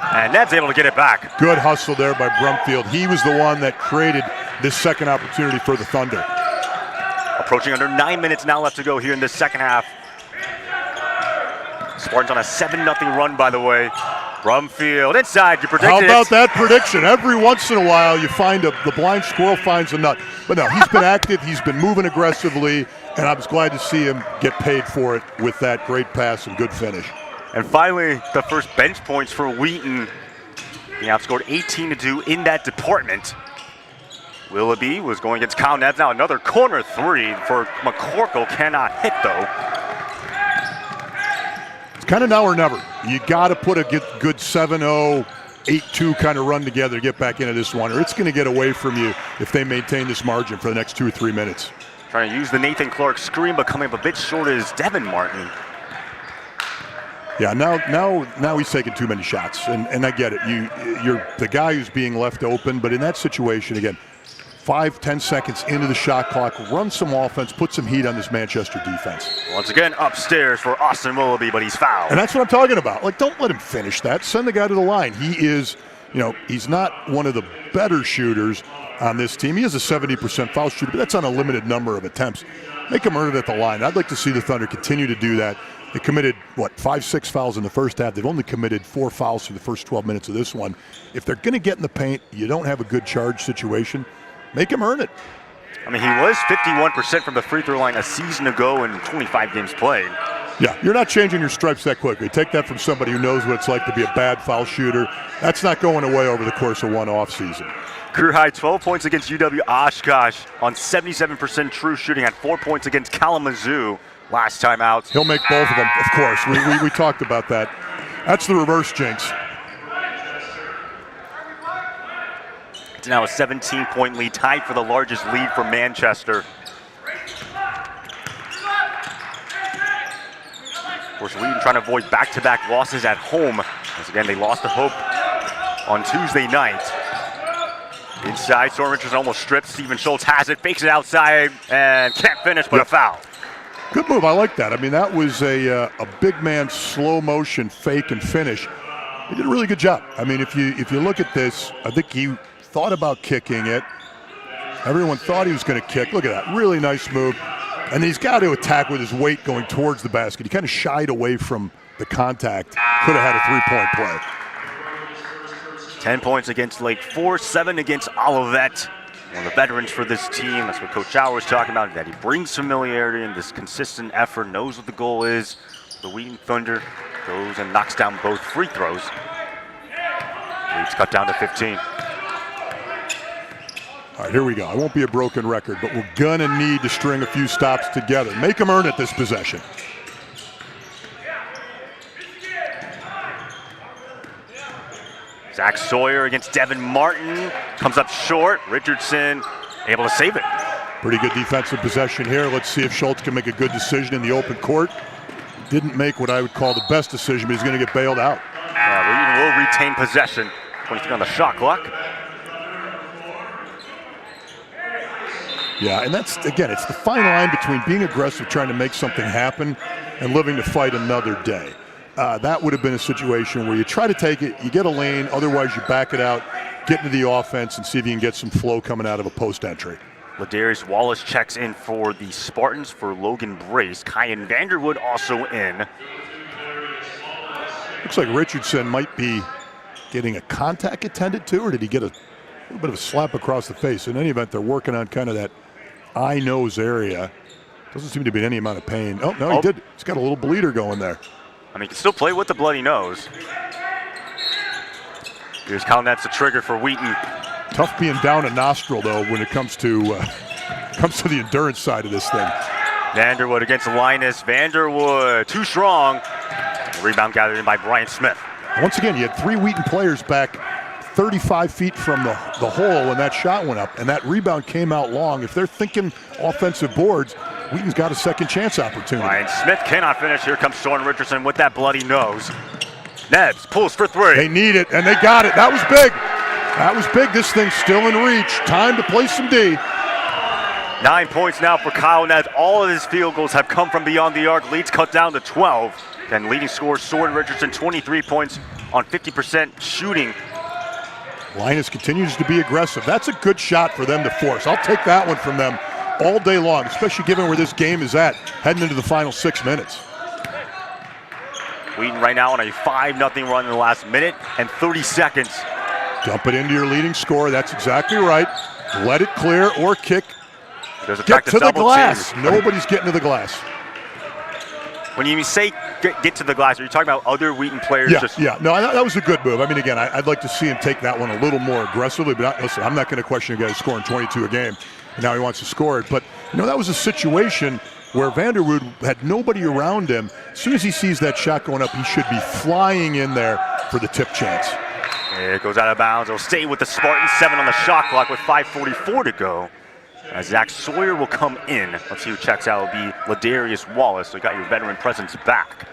[SPEAKER 1] And Ned's able to get it back.
[SPEAKER 3] Good hustle there by Brumfield. He was the one that created this second opportunity for the Thunder.
[SPEAKER 1] Approaching under 9 minutes now left to go here in the second half. Spartans on a 7-0 run, by the way. Brumfield inside, you predicted it.
[SPEAKER 3] How about that prediction? Every once in a while you find the blind squirrel finds a nut. But no, he's been active, he's been moving aggressively, and I was glad to see him get paid for it with that great pass and good finish.
[SPEAKER 1] And finally, the first bench points for Wheaton. He outscored 18-2 in that department. Willoughby was going against Kyle Neves. Now another corner three for McCorkle. Cannot hit, though.
[SPEAKER 3] It's kind of now or never. You got to put a good 7-0, 8-2 kind of run together to get back into this one, or it's going to get away from you if they maintain this margin for the next 2 or 3 minutes.
[SPEAKER 1] Trying to use the Nathan Clark screen, but coming up a bit short is Devin Martin.
[SPEAKER 3] Yeah, now he's taking too many shots, and I get it. You're the guy who's being left open, but in that situation, again, 5-10 seconds into the shot clock, run some offense, put some heat on this Manchester defense.
[SPEAKER 1] Once again, upstairs for Austin Willoughby, but he's fouled.
[SPEAKER 3] And that's what I'm talking about. Like, don't let him finish that. Send the guy to the line. He is, he's not one of the better shooters on this team. He is a 70% foul shooter, but that's on a limited number of attempts. Make him earn it at the line. I'd like to see the Thunder continue to do that. They committed, 5-6 fouls in the first half. They've only committed 4 fouls through the first 12 minutes of this one. If they're going to get in the paint, you don't have a good charge situation, make him earn it.
[SPEAKER 1] I mean, he was 51% from the free throw line a season ago in 25 games played.
[SPEAKER 3] Yeah, you're not changing your stripes that quickly. Take that from somebody who knows what it's like to be a bad foul shooter. That's not going away over the course of one off season.
[SPEAKER 1] Career high 12 points against UW Oshkosh on 77% true shooting, at 4 points against Kalamazoo last time out.
[SPEAKER 3] He'll make both of them, of course. We talked about that. That's the reverse jinx.
[SPEAKER 1] It's now a 17-point lead, tied for the largest lead for Manchester. Of course, Wheaton trying to avoid back-to-back losses at home. Once again, they lost to Hope on Tuesday night. Inside, Soren Richardson almost stripped. Steven Schultz has it, fakes it outside, and can't finish, but a foul.
[SPEAKER 3] Good move, I like that. I mean, that was a big man slow motion fake and finish. He did a really good job. I mean, if you look at this, I think he thought about kicking it. Everyone thought he was going to kick. Look at that, really nice move. And he's got to attack with his weight going towards the basket. He kind of shied away from the contact. Could have had a three-point play.
[SPEAKER 1] 10 points against Lake Forest, 7 against Olivet. One of the veterans for this team. That's what Coach Schauer was talking about, that he brings familiarity and this consistent effort, knows what the goal is. The Wheaton Thunder goes and knocks down both free throws. Lead's cut down to 15.
[SPEAKER 3] All right, here we go. I won't be a broken record, but we're going to need to string a few stops together. Make them earn it this possession.
[SPEAKER 1] Zach Sawyer against Devin Martin. Comes up short. Richardson able to save it.
[SPEAKER 3] Pretty good defensive possession here. Let's see if Schultz can make a good decision in the open court. Didn't make what I would call the best decision, but he's going to get bailed out.
[SPEAKER 1] Wheaton will retain possession. 23 on the shot clock.
[SPEAKER 3] Yeah, and that's, again, it's the fine line between being aggressive, trying to make something happen, and living to fight another day. That would have been a situation where you try to take it, you get a lane, otherwise you back it out, get into the offense, and see if you can get some flow coming out of a post entry.
[SPEAKER 1] Ladarius Wallace checks in for the Spartans for Logan Brace. Kyan Vanderwood also in.
[SPEAKER 3] Looks like Richardson might be getting a contact attended to, or did he get a little bit of a slap across the face? In any event, they're working on kind of that eye-nose area. Doesn't seem to be in any amount of pain. Oh, no, he did. He's got a little bleeder going there.
[SPEAKER 1] I mean, he can still play with the bloody nose. Here's Colin, that's the trigger for Wheaton.
[SPEAKER 3] Tough being down a nostril, though, when it comes to the endurance side of this thing.
[SPEAKER 1] Vanderwood against Linus. Vanderwood, too strong. Rebound gathered in by Brian Smith.
[SPEAKER 3] Once again, you had 3 Wheaton players back 35 feet from the hole when that shot went up, and that rebound came out long. If they're thinking offensive boards, Wheaton's got a second chance opportunity.
[SPEAKER 1] Brian Smith cannot finish. Here comes Soren Richardson with that bloody nose. Neves pulls for 3.
[SPEAKER 3] They need it, and they got it. That was big. That was big. This thing's still in reach. Time to play some D.
[SPEAKER 1] 9 points now for Kyle Nez. All of his field goals have come from beyond the arc. Leads cut down to 12. And leading scorer, Soren Richardson, 23 points on 50% shooting.
[SPEAKER 3] Linus continues to be aggressive. That's a good shot for them to force. I'll take that one from them all day long, especially given where this game is at, heading into the final 6 minutes.
[SPEAKER 1] Wheaton right now on a 5-0 run in the last minute and 30 seconds.
[SPEAKER 3] Dump it into your leading scorer. That's exactly right. Let it clear or kick. Get to the glass. Nobody's getting to the glass.
[SPEAKER 1] When you say get to the glass, are you talking about other Wheaton players?
[SPEAKER 3] Yeah. No, that was a good move. I mean, again, I'd like to see him take that one a little more aggressively. But listen, I'm not going to question a guy who's scoring 22 a game, and now he wants to score it. But, that was a situation where Vanderwood had nobody around him. As soon as he sees that shot going up, he should be flying in there for the tip chance.
[SPEAKER 1] It goes out of bounds. It'll stay with the Spartans. 7 on the shot clock with 5:44 to go. As Zach Sawyer will come in. Let's see who checks out. It'll be Ladarius Wallace. So you got your veteran presence back.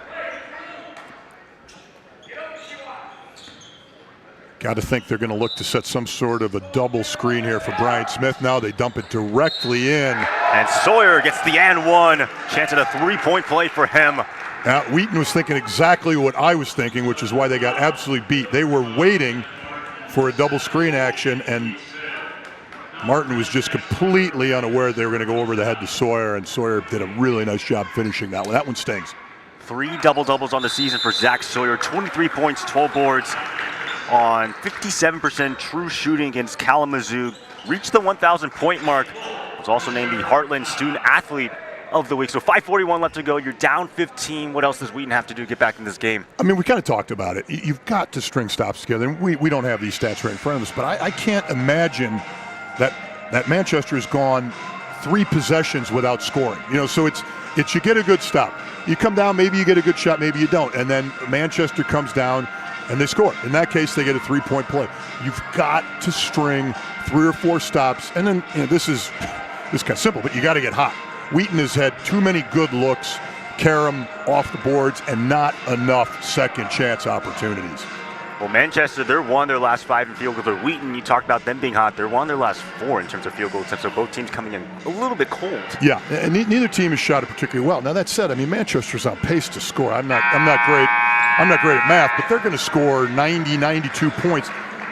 [SPEAKER 3] Got to think they're going to look to set some sort of a double screen here for Brian Smith. Now they dump it directly in.
[SPEAKER 1] And Sawyer gets the and one. Chance at a 3-point play for him.
[SPEAKER 3] Now, Wheaton was thinking exactly what I was thinking, which is why they got absolutely beat. They were waiting for a double screen action, and Martin was just completely unaware they were going to go over the head to Sawyer, and Sawyer did a really nice job finishing that one. That one stings.
[SPEAKER 1] 3 double-doubles on the season for Zach Sawyer. 23 points, 12 boards on 57% true shooting against Kalamazoo. Reached the 1,000-point mark. Was also named the Heartland Student Athlete of the week. So 5:41 left to go. You're down 15. What else does Wheaton have to do to get back in this game?
[SPEAKER 3] I mean, we kind of talked about it. You've got to string stops together. We don't have these stats right in front of us, but I can't imagine that Manchester has gone 3 possessions without scoring. So it's you get a good stop. You come down, maybe you get a good shot, maybe you don't. And then Manchester comes down and they score. In that case, they get a 3-point play. You've got to string 3 or 4 stops. And then this is kind of simple, but you got to get hot. Wheaton has had too many good looks, Karam off the boards, and not enough second chance opportunities.
[SPEAKER 1] Well, Manchester, they're won their last 5 in field goals. Or Wheaton, you talked about them being hot. They're won their last 4 in terms of field goal attempts. So both teams coming in a little bit cold.
[SPEAKER 3] Yeah, and neither team has shot it particularly well. Now that said, I mean, Manchester's on pace to score. I'm not great at math, but they're going to score 90, 92 points.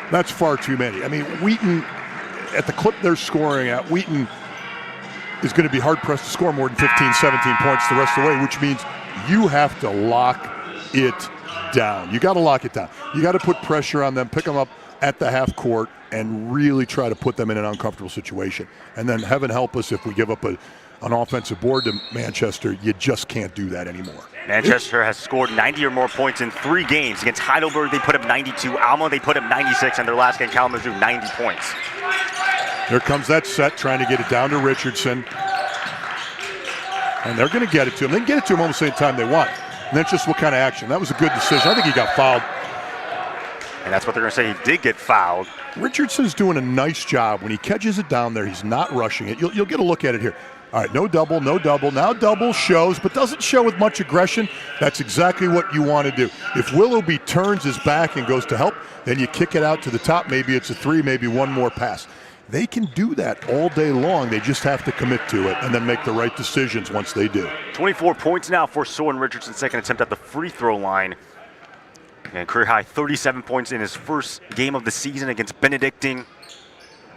[SPEAKER 3] That's far too many. I mean, Wheaton, at the clip they're scoring at, Wheaton is going to be hard-pressed to score more than 15, 17 points the rest of the way, which means you have to lock it down. You got to lock it down. You got to put pressure on them, pick them up at the half court, and really try to put them in an uncomfortable situation. And then heaven help us if we give up an offensive board to Manchester. You just can't do that anymore.
[SPEAKER 1] Manchester has scored 90 or more points in 3 games. Against Heidelberg, they put up 92. Alma, they put up 96. And their last game, Kalamazoo, 90 points.
[SPEAKER 3] Here comes that set, trying to get it down to Richardson. And they're going to get it to him. They can get it to him almost any time they want. And that's just what kind of action. That was a good decision. I think he got fouled.
[SPEAKER 1] And that's what they're going to say. He did get fouled.
[SPEAKER 3] Richardson's doing a nice job. When he catches it down there, he's not rushing it. You'll get a look at it here. All right, no double, no double. Now double shows, but doesn't show with much aggression. That's exactly what you want to do. If Willoughby turns his back and goes to help, then you kick it out to the top. Maybe it's a 3, maybe one more pass. They can do that all day long. They just have to commit to it and then make the right decisions once they do.
[SPEAKER 1] 24 points now for Soren Richardson's second attempt at the free throw line. And career high 37 points in his first game of the season against Benedictine.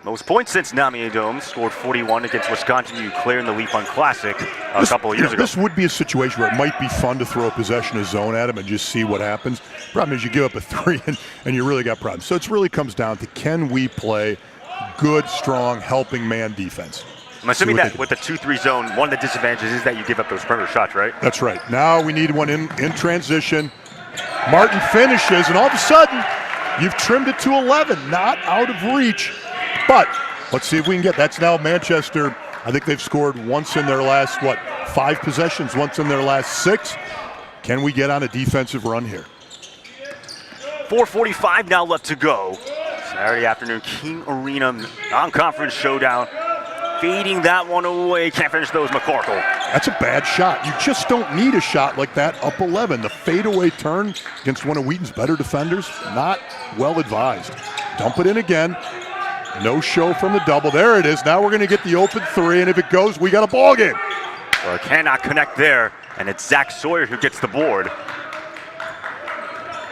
[SPEAKER 1] Most points since Namie Dome, scored 41 against Wisconsin Eau Claire in the Leaf Fund Classic a couple of years ago.
[SPEAKER 3] This would be a situation where it might be fun to throw a possession of zone at him and just see what happens. Problem is you give up a 3 and you really got problems. So it really comes down to, can we play good, strong, helping man defense?
[SPEAKER 1] I'm assuming that with the 2-3 zone, one of the disadvantages is that you give up those perimeter shots, right?
[SPEAKER 3] That's right. Now we need one in transition. Martin finishes, and all of a sudden, you've trimmed it to 11. Not out of reach, but let's see if we can get. That's now Manchester. I think they've scored once in their last, 5 possessions, once in their last 6. Can we get on a defensive run here?
[SPEAKER 1] 4:45 now left to go. Saturday afternoon, King Arena non-conference showdown. Fading that one away. Can't finish those, McCorkle.
[SPEAKER 3] That's a bad shot. You just don't need a shot like that up 11. The fadeaway turn against one of Wheaton's better defenders, not well advised. Dump it in again. No show from the double. There it is. Now we're going to get the open three, and if it goes, we got a ball game.
[SPEAKER 1] Well, it cannot connect there, and it's Zach Sawyer who gets the board.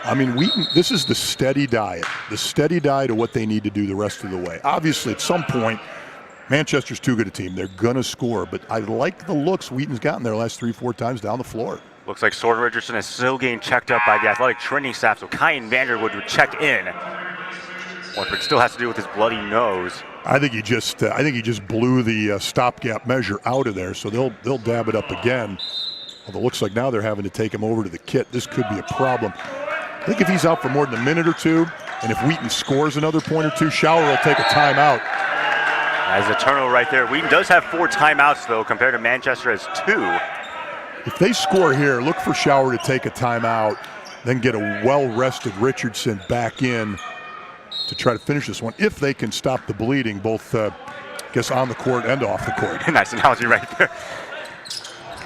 [SPEAKER 3] I mean, Wheaton, this is the steady diet of what they need to do the rest of the way. Obviously, at some point, Manchester's too good a team. They're going to score, but I like the looks Wheaton's gotten their last 3-4 times down the floor.
[SPEAKER 1] Looks like Soren Richardson is still getting checked up by the athletic training staff, so Kyan Vanderwood would check in. Or if it still has to do with his bloody nose.
[SPEAKER 3] I think he just blew the stopgap measure out of there, so they'll dab it up again. Although it looks like now they're having to take him over to the kit. This could be a problem. I think if he's out for more than a minute or two, and if Wheaton scores another point or two, Schauer will take a timeout.
[SPEAKER 1] As a turnover right there. Wheaton does have 4 timeouts, though, compared to Manchester has 2.
[SPEAKER 3] If they score here, look for Schauer to take a timeout, then get a well-rested Richardson back in to try to finish this one, if they can stop the bleeding, both, I guess, on the court and off the court.
[SPEAKER 1] Nice analogy right there.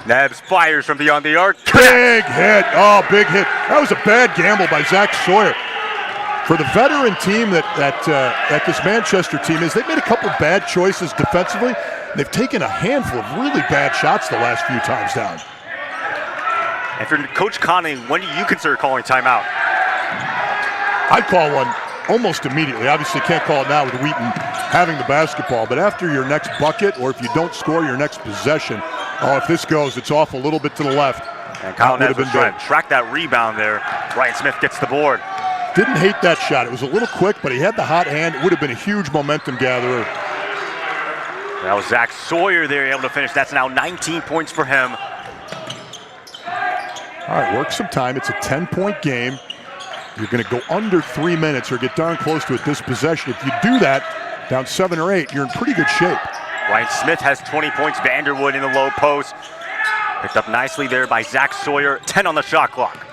[SPEAKER 1] Nebs fires from beyond the arc.
[SPEAKER 3] Big hit. Oh, big hit. That was a bad gamble by Zach Sawyer. For the veteran team that this Manchester team is, they've made a couple bad choices defensively. They've taken a handful of really bad shots the last few times down.
[SPEAKER 1] And for Coach Conley, when do you consider calling timeout?
[SPEAKER 3] I'd call one almost immediately. Obviously can't call it now with Wheaton having the basketball, but after your next bucket, or if you don't score your next possession, if this goes, it's off a little bit to the left.
[SPEAKER 1] And Kyle Nebs was trying to track that rebound there. Ryan Smith gets the board.
[SPEAKER 3] Didn't hate that shot. It was a little quick, but he had the hot hand. It would have been a huge momentum gatherer.
[SPEAKER 1] That was Zach Sawyer there, able to finish. That's now 19 points for him.
[SPEAKER 3] All right, work some time. It's a 10-point game. You're going to go under 3 minutes or get darn close to it this possession. If you do that, down 7 or 8, you're in pretty good shape.
[SPEAKER 1] Ryan Smith has 20 points. Vanderwood in the low post. Picked up nicely there by Zach Sawyer. 10 on the shot clock.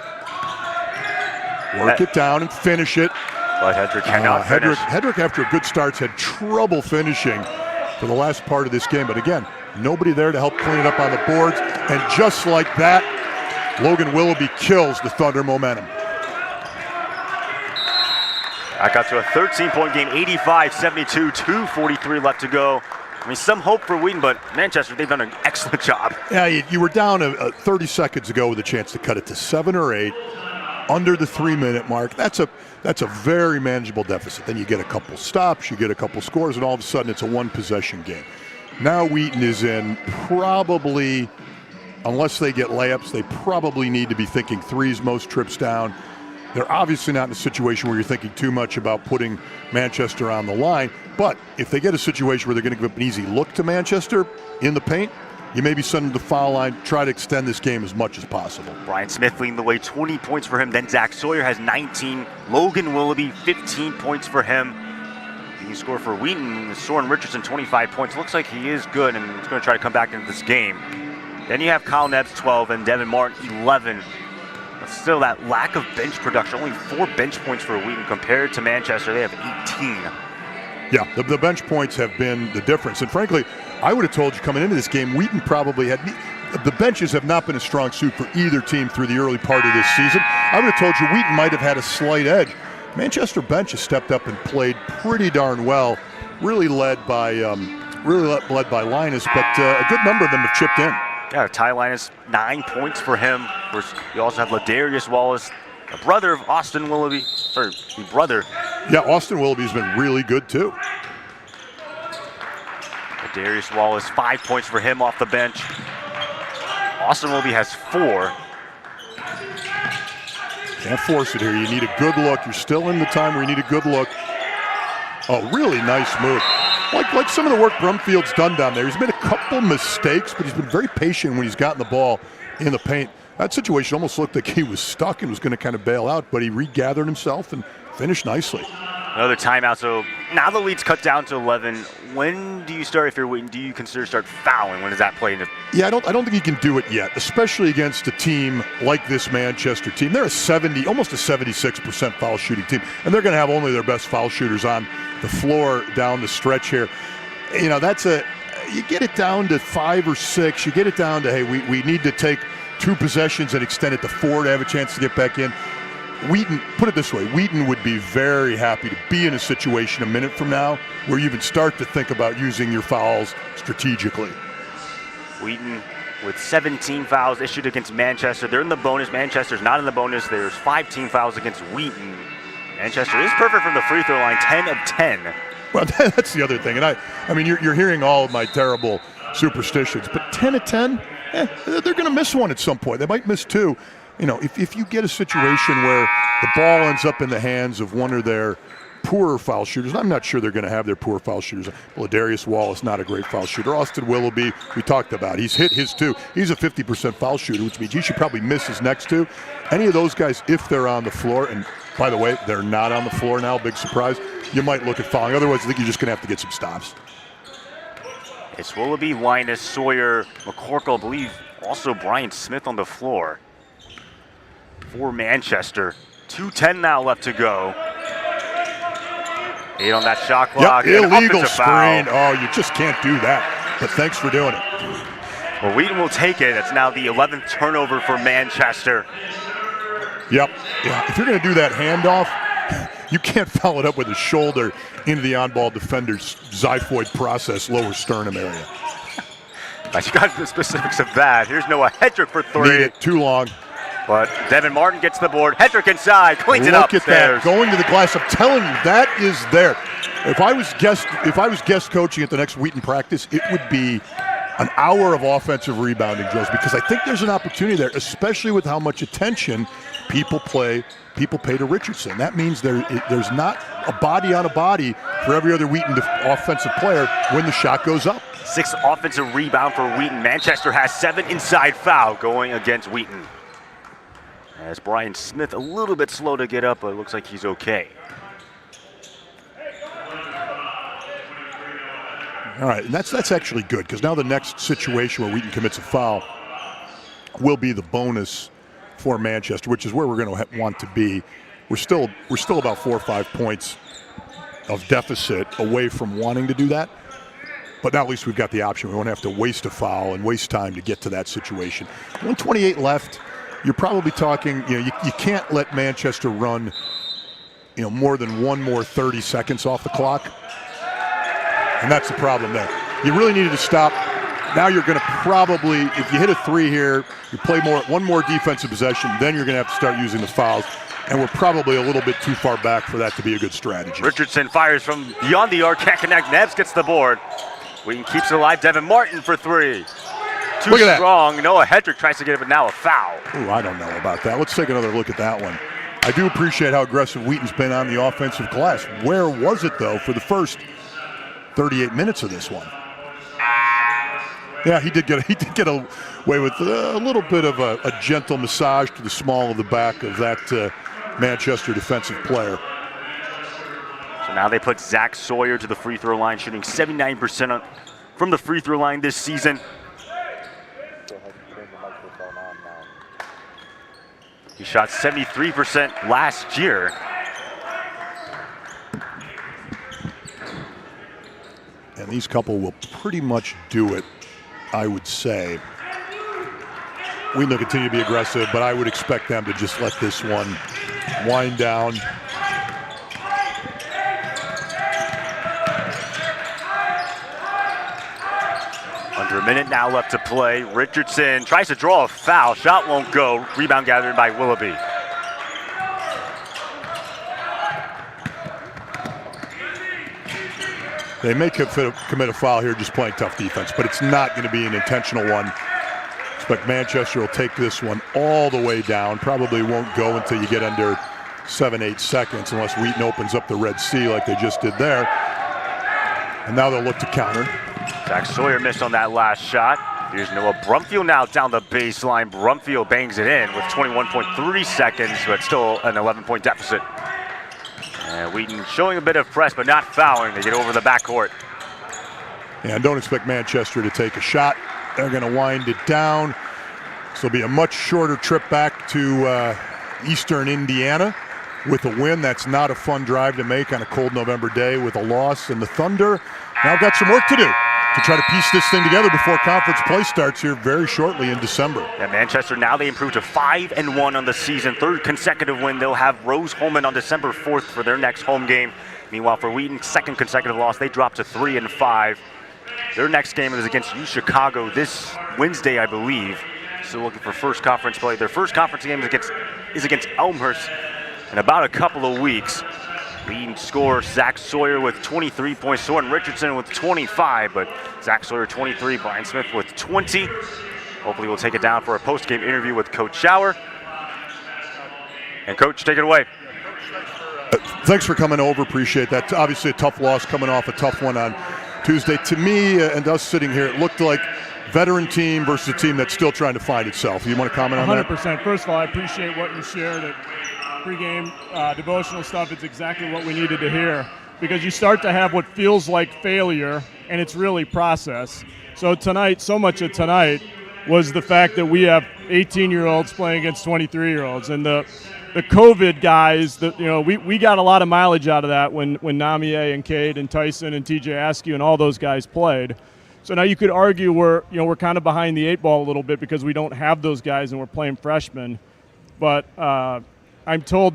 [SPEAKER 3] Work it down and finish it.
[SPEAKER 1] But Hedrick cannot finish.
[SPEAKER 3] Hedrick, after a good start, had trouble finishing for the last part of this game. But again, nobody there to help clean it up on the boards. And just like that, Logan Willoughby kills the Thunder momentum.
[SPEAKER 1] Back up to a 13-point game, 85-72, 2:43 left to go. I mean, some hope for Wheaton, but Manchester, they've done an excellent job.
[SPEAKER 3] Yeah, you were down 30 seconds ago with a chance to cut it to 7 or 8, under the 3-minute mark. That's a very manageable deficit. Then you get a couple stops, you get a couple scores, and all of a sudden it's a one-possession game. Now Wheaton is in probably, unless they get layups, they probably need to be thinking threes most trips down. They're obviously not in a situation where you're thinking too much about putting Manchester on the line, but if they get a situation where they're going to give up an easy look to Manchester in the paint, you maybe send them to the foul line, try to extend this game as much as possible.
[SPEAKER 1] Brian Smith leading the way, 20 points for him. Then Zach Sawyer has 19. Logan Willoughby, 15 points for him. He scored for Wheaton. Soren Richardson, 25 points. Looks like he is good and he's going to try to come back into this game. Then you have Kyle Nebs, 12, and Devin Martin, 11. But still, that lack of bench production, only 4 bench points for Wheaton compared to Manchester. They have 18.
[SPEAKER 3] Yeah, the bench points have been the difference. And frankly, I would have told you coming into this game, Wheaton probably had the benches have not been a strong suit for either team through the early part of this season. I would have told you Wheaton might have had a slight edge. Manchester bench has stepped up and played pretty darn well, really led by Linus, but a good number of them have chipped in.
[SPEAKER 1] Yeah, Ty Linus, 9 points for him. Of course, you also have Ladarius Wallace, the brother of Austin Willoughby. Sorry, the brother.
[SPEAKER 3] Yeah, Austin Willoughby's been really good too.
[SPEAKER 1] Ladarius Wallace, 5 points for him off the bench. Austin Willoughby has 4.
[SPEAKER 3] Can't force it here. You need a good look. You're still in the time where you need a good look. Oh, really nice move. Like some of the work Brumfield's done down there. He's made a couple mistakes, but he's been very patient when he's gotten the ball in the paint. That situation almost looked like he was stuck and was going to kind of bail out, but he regathered himself and finished nicely.
[SPEAKER 1] Another timeout, so now the lead's cut down to 11. When do you start, if you're Wheaton, do you consider start fouling? When does that play into?
[SPEAKER 3] Yeah, I don't think you can do it yet, especially against a team like this Manchester team. They're almost a 76% foul shooting team, and they're going to have only their best foul shooters on the floor down the stretch here. You know, you get it down to 5 or 6, you get it down to, hey, we need to take 2 possessions and extend it to 4 to have a chance to get back in. Wheaton, put it this way, Wheaton would be very happy to be in a situation a minute from now where you even start to think about using your fouls strategically.
[SPEAKER 1] Wheaton with 17 fouls issued against Manchester. They're in the bonus. Manchester's not in the bonus. There's 5 team fouls against Wheaton. Manchester is perfect from the free throw line, 10 of 10.
[SPEAKER 3] Well, that's the other thing. And I mean, you're hearing all of my terrible superstitions, but 10 of 10, they're going to miss one at some point. They might miss 2. You know, if you get a situation where the ball ends up in the hands of one of their poorer foul shooters, I'm not sure they're going to have their poor foul shooters. Well, Darius Wallace, not a great foul shooter. Austin Willoughby, we talked about. He's hit his 2. He's a 50% foul shooter, which means he should probably miss his next 2. Any of those guys, if they're on the floor, and by the way, they're not on the floor now, big surprise, you might look at fouling. Otherwise, I think you're just going to have to get some stops.
[SPEAKER 1] It's Willoughby, Linus, Sawyer, McCorkle, I believe also Brian Smith on the floor for Manchester. 2:10 now left to go. 8 on that shot clock.
[SPEAKER 3] Yep, illegal
[SPEAKER 1] screen.
[SPEAKER 3] Oh, you just can't do that. But thanks for doing it.
[SPEAKER 1] Well, Wheaton will take it. That's now the 11th turnover for Manchester.
[SPEAKER 3] Yep. Yeah. If you're going to do that handoff, you can't foul it up with a shoulder into the on-ball defender's xiphoid process, lower sternum area.
[SPEAKER 1] You got the specifics of that. Here's Noah Hedrick for 3.
[SPEAKER 3] Need it too long.
[SPEAKER 1] But Devin Martin gets the board. Hedrick inside, cleans it up.
[SPEAKER 3] Look at that, going to the glass. I'm telling you, that is there. If I was guest coaching at the next Wheaton practice, it would be an hour of offensive rebounding drills, because I think there's an opportunity there, especially with how much attention people pay to Richardson. That means there's not a body on a body for every other Wheaton offensive player when the shot goes up.
[SPEAKER 1] 6 offensive rebound for Wheaton. Manchester has 7 inside foul going against Wheaton. As Brian Smith a little bit slow to get up, but it looks like he's okay.
[SPEAKER 3] All right, and that's actually good, because now the next situation where Wheaton commits a foul will be the bonus for Manchester, which is where we're going to want to be. We're still about 4 or 5 points of deficit away from wanting to do that, but now at least we've got the option. We won't have to waste a foul and waste time to get to that situation. 1:28 left. You're probably talking, you can't let Manchester run, more than one more 30 seconds off the clock. And that's the problem there. You really needed to stop. Now you're going to probably, if you hit a 3 here, you play one more defensive possession, then you're going to have to start using the fouls. And we're probably a little bit too far back for that to be a good strategy.
[SPEAKER 1] Richardson fires from beyond the arc, can't connect. Neves gets the board. Wheaton keeps it alive. Devin Martin for 3. Too strong. Noah Hedrick tries to get it, but now a foul.
[SPEAKER 3] Ooh, I don't know about that. Let's take another look at that one. I do appreciate how aggressive Wheaton's been on the offensive glass. Where was it, though, for the first 38 minutes of this one? Yeah, he did get away with a little bit of a gentle massage to the small of the back of that Manchester defensive player.
[SPEAKER 1] So now they put Zach Sawyer to the free throw line, shooting 79% from the free throw line this season. He shot 73% last year.
[SPEAKER 3] And these couple will pretty much do it, I would say. Wheaton will continue to be aggressive, but I would expect them to just let this one wind down.
[SPEAKER 1] Under a minute now left to play. Richardson tries to draw a foul. Shot won't go. Rebound gathered by Willoughby.
[SPEAKER 3] They may commit a foul here just playing tough defense, but it's not going to be an intentional one. Expect Manchester will take this one all the way down. Probably won't go until you get under 7-8 seconds unless Wheaton opens up the Red Sea like they just did there. And now they'll look to counter.
[SPEAKER 1] Zach Sawyer missed on that last shot. Here's Noah Brumfield now down the baseline. Brumfield bangs it in with 21.3 seconds, but still an 11-point deficit. And Wheaton showing a bit of press, but not fouling. They get over the backcourt.
[SPEAKER 3] And don't expect Manchester to take a shot. They're going to wind it down. This will be a much shorter trip back to Eastern Indiana with a win. That's not a fun drive to make on a cold November day with a loss. And the Thunder now got some work to do. to try to piece this thing together before conference play starts here very shortly in December.
[SPEAKER 1] Yeah, Manchester, now they improved to 5-1 on the season, third consecutive win. They'll have Rose-Hulman on December 4th for their next home game. Meanwhile, for Wheaton, second consecutive loss, they dropped to 3-5. Their next game is against U Chicago this Wednesday, I believe. Still looking for first conference play. Their first conference game is against Elmhurst in about a couple of weeks. Leading scorer Zach Sawyer with 23 points, Soren Richardson with 25, but Zach Sawyer 23, Brian Smith with 20. Hopefully we'll take it down for a post-game interview with Coach Schauer. And Coach, take it away.
[SPEAKER 3] Thanks for coming over, appreciate that. Obviously a tough loss coming off a tough one on Tuesday. To me, and us sitting here, it looked like veteran team versus a team that's still trying to find itself. You want to comment on
[SPEAKER 15] 100%.
[SPEAKER 3] that?
[SPEAKER 15] 100%. First of all, I appreciate what you shared at pregame devotional stuff. It's exactly what we needed to hear, because you start to have what feels like failure, and it's really process. So tonight, so much of tonight was the fact that we have 18-year-olds playing against 23-year-olds, and the COVID guys. We got a lot of mileage out of that when Namie and Cade and Tyson and TJ Askew and all those guys played. So now you could argue we're kind of behind the eight ball a little bit because we don't have those guys and we're playing freshmen, but. I'm told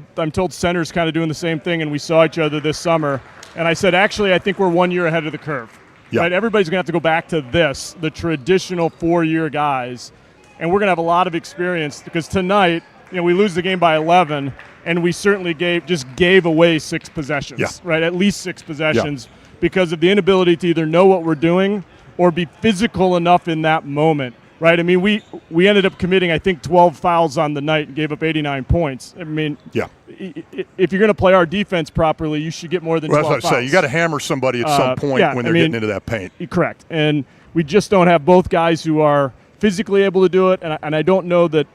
[SPEAKER 15] center's kind of doing the same thing, and we saw each other this summer. And I said, actually, I think we're 1 year ahead of the curve.
[SPEAKER 3] Yeah.
[SPEAKER 15] Right? Everybody's going to have to go back to the traditional 4-year guys. And we're going to have a lot of experience because tonight, we lose the game by 11, and we certainly gave away 6 possessions, right? At least 6 possessions because of the inability to either know what we're doing or be physical enough in that moment. Right, I mean, we ended up committing, I think, 12 fouls on the night and gave up 89 points. I mean, if you're going to play our defense properly, you should get more than 12 fouls.
[SPEAKER 3] That's what I say. You got to hammer somebody at some point when they're getting into that paint.
[SPEAKER 15] Correct, and we just don't have both guys who are physically able to do it. And I don't know that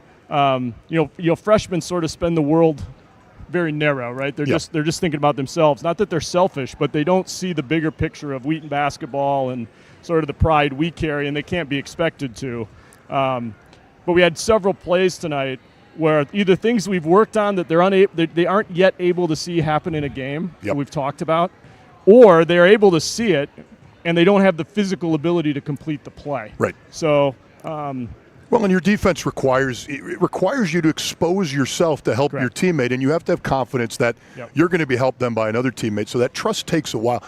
[SPEAKER 15] freshmen sort of spend the world very narrow, right? They're just thinking about themselves. Not that they're selfish, but they don't see the bigger picture of Wheaton basketball and sort of the pride we carry, and they can't be expected to. But we had several plays tonight where either things we've worked on that they aren't yet able to see happen in a game that we've talked about, or they're able to see it and they don't have the physical ability to complete the play.
[SPEAKER 3] Right.
[SPEAKER 15] So.
[SPEAKER 3] Well, and your defense requires you to expose yourself to help your teammate, and you have to have confidence that you're going to be helped them by another teammate. So that trust takes a while.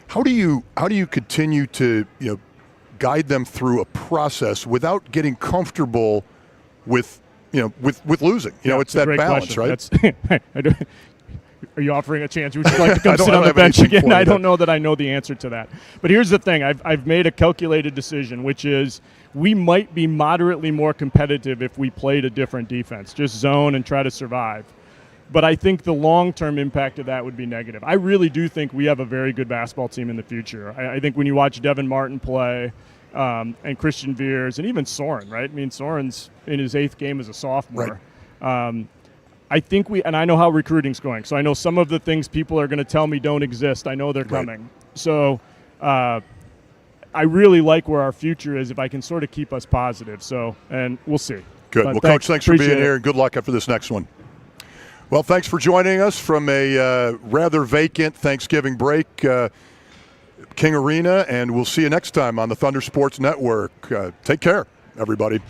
[SPEAKER 3] How do you continue to guide them through a process without getting comfortable with losing? It's that balance,
[SPEAKER 15] question. Right? Are you offering a chance? Would you like to come sit on the bench again? I don't know that I know the answer to that. But here's the thing. I've made a calculated decision, which is we might be moderately more competitive if we played a different defense, just zone and try to survive. But I think the long-term impact of that would be negative. I really do think we have a very good basketball team in the future. I think when you watch Devin Martin play and Christian Veers and even Soren, right? I mean, Soren's in his 8th game as a sophomore. Right. I think and I know how recruiting's going. So I know some of the things people are going to tell me don't exist. I know they're coming. So I really like where our future is if I can sort of keep us positive. So, and we'll see.
[SPEAKER 3] Good. Well, Coach, thanks for being here, and good luck after this next one. Well, thanks for joining us from a rather vacant Thanksgiving break, King Arena, and we'll see you next time on the Thunder Sports Network. Take care, everybody.